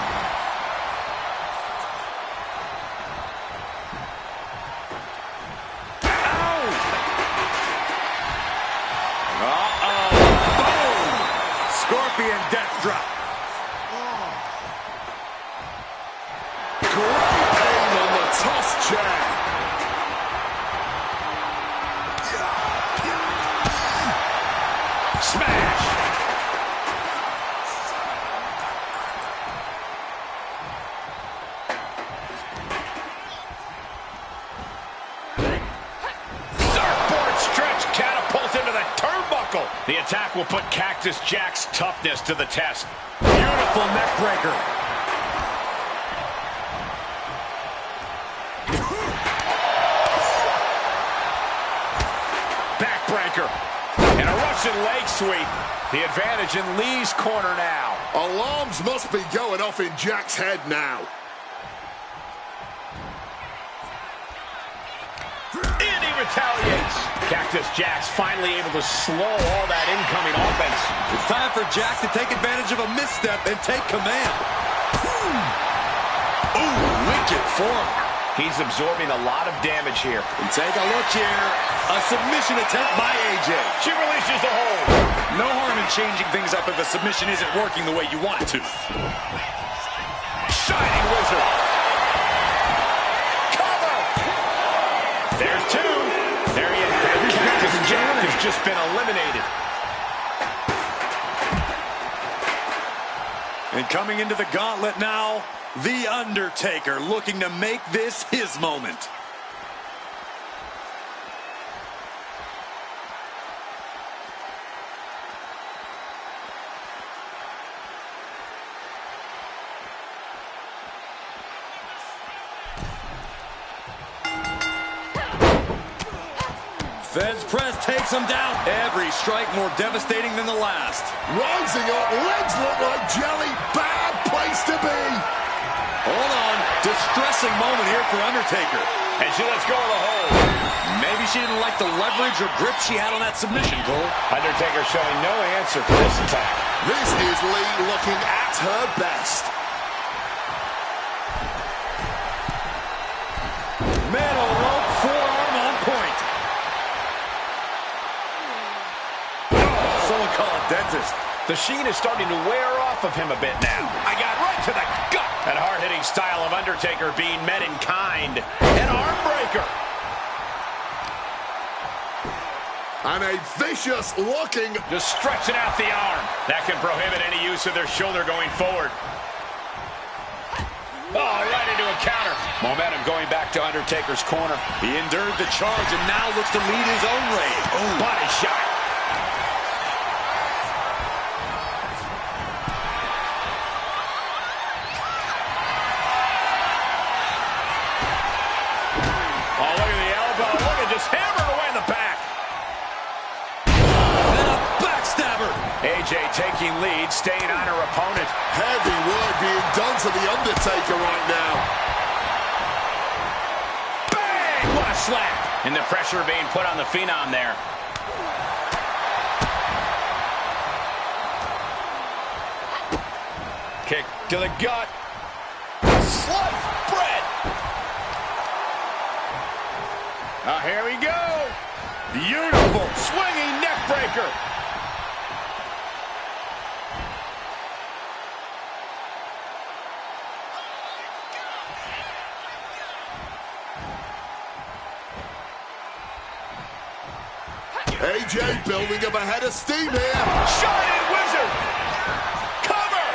Scorpion death drop. Great aim on the toss chair. Smash! Surfboard stretch catapults into the turnbuckle. The attack will put Cactus Jack's toughness to the test. Beautiful neck breaker. Backbreaker. And a Russian leg sweep. The advantage in Lee's corner now. Alarms must be going off in Jack's head now. And he retaliates. Cactus Jack's finally able to slow all that incoming offense. It's time for Jack to take advantage of a misstep and take command. Ooh, wicked form. He's absorbing a lot of damage here. And take a look here. A submission attempt by AJ. She releases the hold. No harm in changing things up if a submission isn't working the way you want it to. Shining Wizard. Cover. There's 2. There you have it. Cactus Jack has just been eliminated. And coming into the gauntlet now, The Undertaker looking to make this his moment. Feds press takes him down. Every strike more devastating than the last. Rising up, legs look like jelly. Bad place to be. Hold on. Distressing moment here for Undertaker. And she lets go of the hold. Maybe she didn't like the leverage or grip she had on that submission, Cole. Undertaker showing no answer for this attack. This is Lee looking at her best. Middle rope forearm on point. Someone call a dentist. The sheen is starting to wear off of him a bit now. I got right to the gut. That hard-hitting style of Undertaker being met in kind. An arm breaker. And a vicious looking. Just stretching out the arm. That can prohibit any use of their shoulder going forward. Oh, right into a counter. Momentum going back to Undertaker's corner. He endured the charge and now looks to lead his own raid. Oh, body shot. Oh, look at the elbow. Look at just hammered away in the back. And a backstabber. AJ taking lead, staying on her opponent. Heavy work being done to the Undertaker right now. Bang! What a slap. And the pressure being put on the Phenom there. Kick to the gut. Sliced bread. Here we go. Beautiful swinging neck breaker. AJ building up a head of steam here. Shining Wizard. Cover.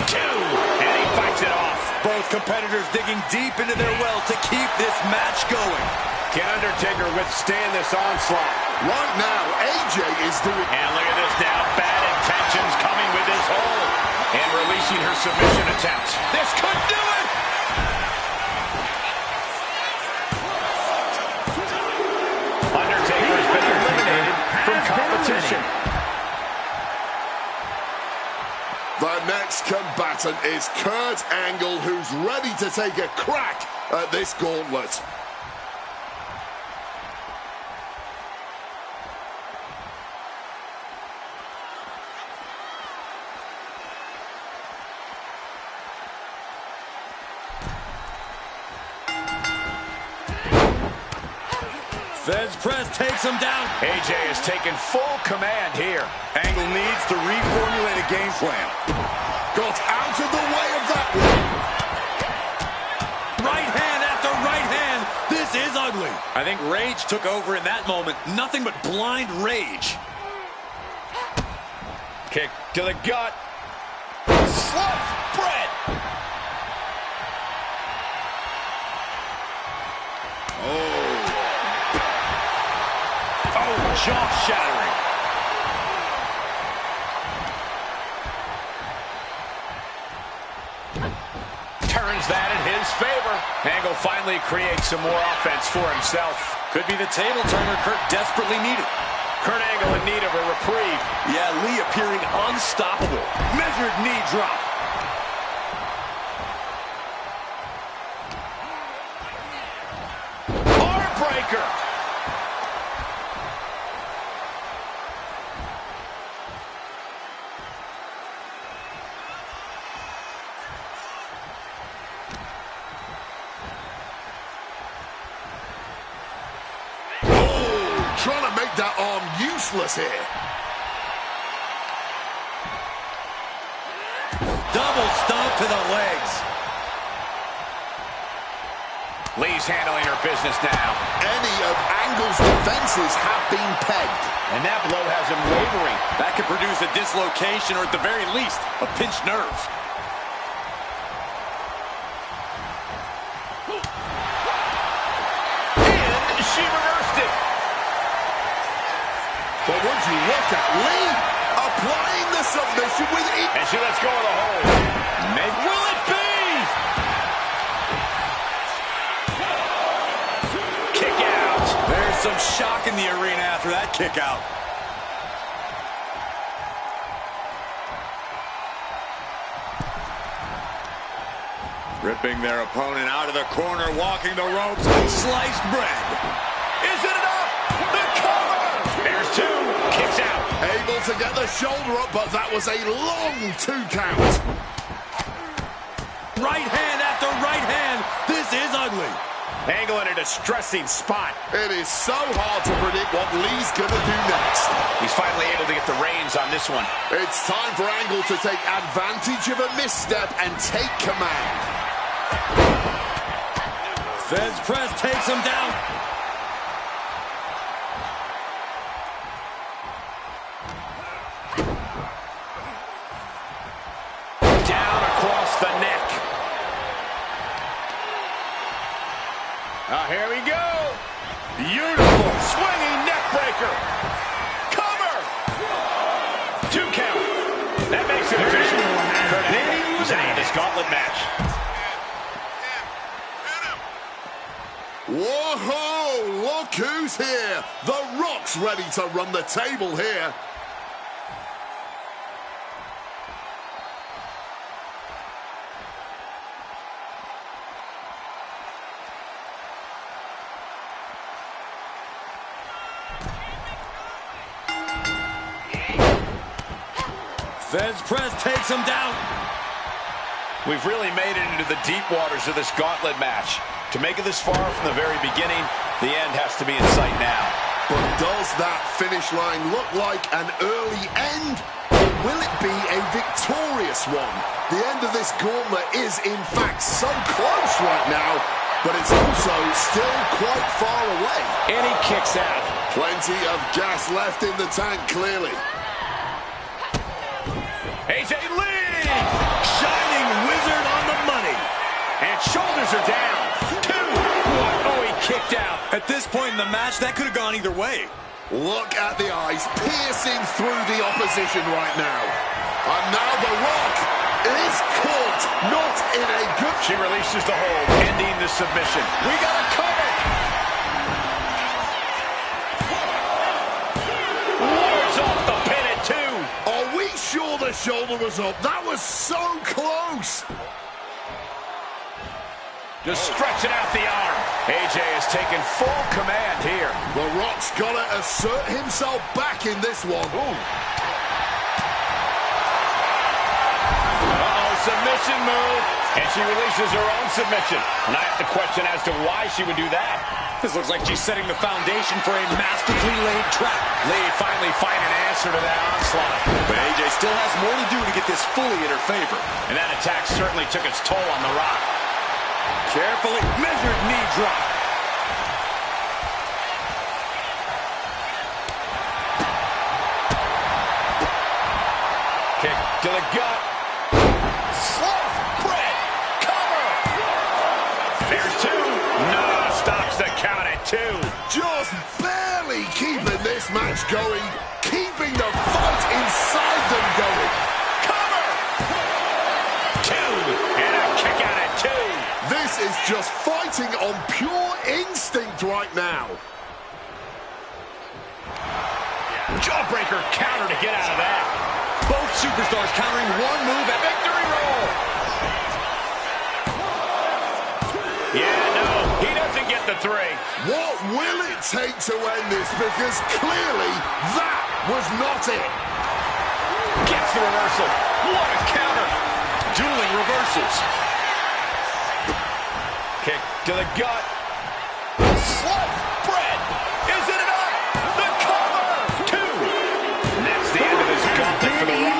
2. And he fights it off. Both competitors digging deep into their well to keep this match going. Can Undertaker withstand this onslaught? Right now, AJ is doing. And look at this now. Bad intentions coming with this hold. And releasing her submission attempts. This could do it. Undertaker has been eliminated from competition. The next combatant is Kurt Angle, who's ready to take a crack at this gauntlet. Feds press takes him down. AJ has taken full command here. Angle needs to reformulate a game plan. Got out of the way of that one. Right hand after right hand. This is ugly. I think rage took over in that moment. Nothing but blind rage. Kick to the gut. Sliced bread. Oh, jaw-shattering. Turns that in his favor. Angle finally creates some more offense for himself. Could be the table turner Kurt desperately needed. Kurt Angle in need of a reprieve. Yeah, Lee appearing unstoppable. Measured knee drop. Arm breaker. Trying to make that arm useless here. Double stomp to the legs. Lee's handling her business now. Any of Angle's defenses have been pegged. And that blow has him wavering. That could produce a dislocation or at the very least, a pinched nerve. And she reversed it. But would you look at Lee applying the submission with ease. And she lets go of the hold. Will it be? Kick out. There's Some shock in the arena after that kick out. Ripping their opponent out of the corner, walking the ropes. Sliced bread. Is it enough? The cover! There's two. Kicks out. Able to get the shoulder up, but that was a long 2 count. Right hand after right hand. This is ugly. Angle in a distressing spot. It is so hard to predict what Lee's gonna do next. He's finally able to get the reins on this one. It's time for Angle to take advantage of a misstep and take command. Feds press takes him down. Down across the neck. Here we go. Beautiful swinging neck breaker. Cover. 2 count. That makes it official. Kurt Angle's in his gauntlet match. Whoa, look who's here. The Rock's ready to run the table here. Feds press takes him down. We've really made it into the deep waters of this gauntlet match. To make it this far from the very beginning, the end has to be in sight now. But does that finish line look like an early end? Or will it be a victorious one? The end of this gauntlet is, in fact, so close right now, but it's also still quite far away. And he kicks out. Plenty of gas left in the tank, clearly. AJ Lee! Shining wizard on the money. And shoulders are down. 2. Oh, he kicked out. At this point in the match, that could have gone either way. Look at the eyes piercing through the opposition right now. And now The Rock is caught, not in a good... She releases the hold, ending the submission. We got a cover. Wars off the pin at 2. Are we sure the shoulder was up? That was so close. Just stretching out the arm. AJ has taken full command here. The Rock's got to assert himself back in this one. Submission move. And she releases her own submission. And I have to question as to why she would do that. This looks like she's setting the foundation for a masterfully laid trap. Lee finally finding an answer to that onslaught. But AJ still has more to do to get this fully in her favor. And that attack certainly took its toll on The Rock. Carefully measured knee drop. Kick to the gut. Slow bread. Cover. There's 2. No, stops the count at 2. Just barely keeping this match going, keeping the fight inside them going. Cover. 2. And a kick out at 2. This is just fighting on pure instinct right now. Jawbreaker counter to get out of that. Both superstars countering one move at Victory roll. Yeah, no, he doesn't get the 3. What will it take to end this? Because clearly that was not it. Gets the reversal. What a counter. Dueling reversals. Kick to the gut. Slice bread. Is it enough? The cover. 2. And that's the end of this gauntlet for The Rock.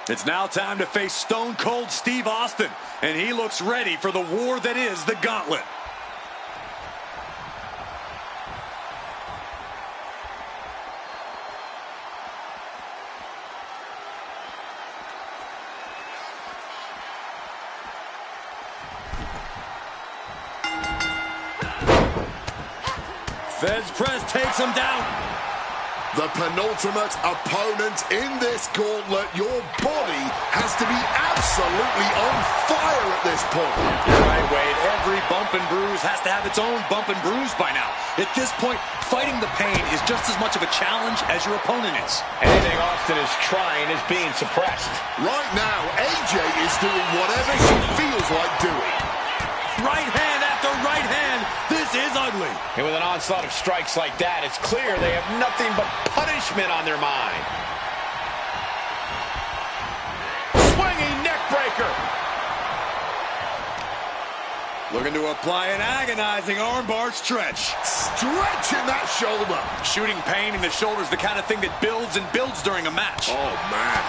It's now time to face Stone Cold Steve Austin, and he looks ready for the war that is the Gauntlet. Feds press takes him down. The penultimate opponent in this gauntlet. Your body has to be absolutely on fire at this point. You're right, Wade. Every bump and bruise has to have its own bump and bruise by now. At this point, fighting the pain is just as much of a challenge as your opponent is. Anything Austin is trying is being suppressed. Right now, AJ is doing whatever she feels like doing. Right hand after right hand. This is ugly. And with an onslaught of strikes like that, it's clear they have nothing but punishment on their mind. Swinging neck breaker. Looking to apply an agonizing armbar stretch. Stretching that shoulder. Shooting pain in the shoulder is the kind of thing that builds and builds during a match. Oh, man.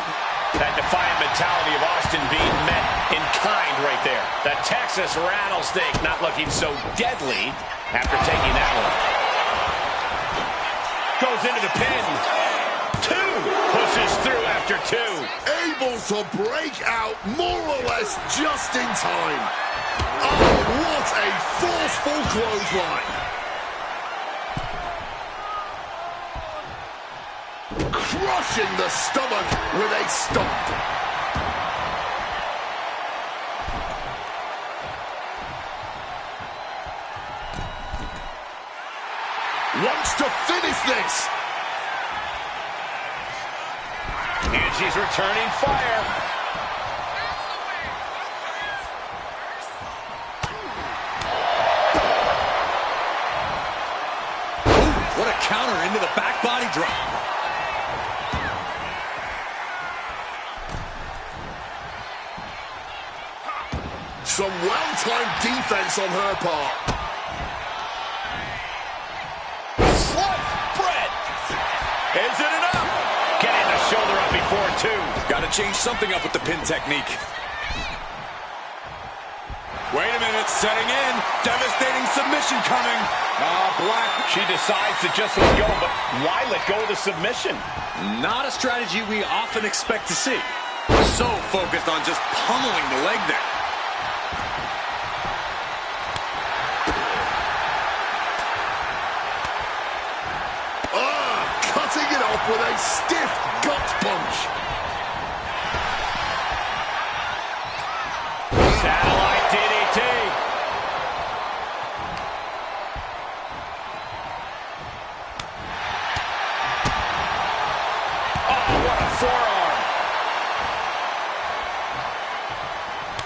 That defiant mentality of Austin being met in kind right there. The Texas rattlesnake not looking so deadly after taking that one. Goes into the pin. Two. Pushes through after two. Able to break out more or less just in time. Oh, what a forceful clothesline. Crushing the stomach with a stomp. Wants to finish this. And she's returning fire. Ooh, what a counter into the back body drop. Some well-timed defense on her part. Sliced bread. Is it enough? Getting the shoulder up before two. Got to change something up with the pin technique. Wait a minute, setting in. Devastating submission coming. Black. She decides to just let go, but why let go of the submission? Not a strategy we often expect to see. So focused on just pummeling the leg there. Cutting it off with a stiff gut punch. Satellite DDT. Oh, what a forearm.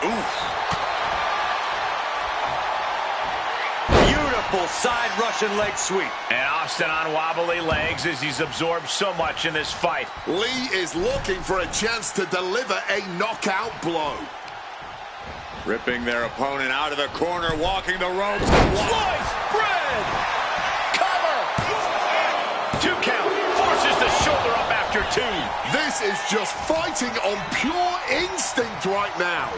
Oof. Beautiful side Russian leg sweep. And Austin on wobbly legs as he's absorbed so much in this fight. Lee is looking for a chance to deliver a knockout blow. Ripping their opponent out of the corner, walking the ropes. Sliced bread! Cover! 2 count. Forces the shoulder up after 2. This is just fighting on pure instinct right now.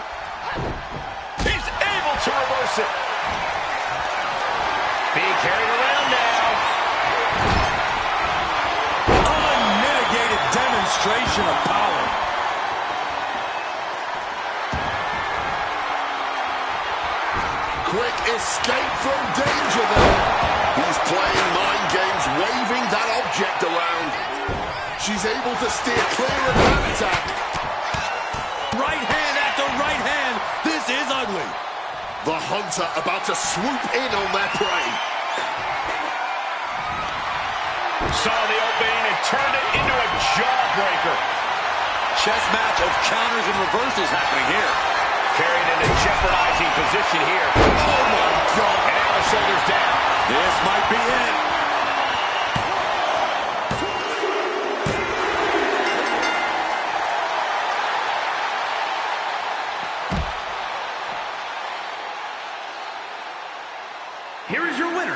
He's able to reverse it. Being carried around now. Unmitigated demonstration of power. Quick escape from danger there. He's playing mind games, waving that object around. She's able to steer clear of that attack. Right hand after right hand. This is ugly. The hunter about to swoop in on their prey. Saw the opening and turned it into a jawbreaker. Chess match of counters and reversals happening here. Carried into jeopardizing position here. Oh my God. And now the shoulders down. This might be it. Here is your winner,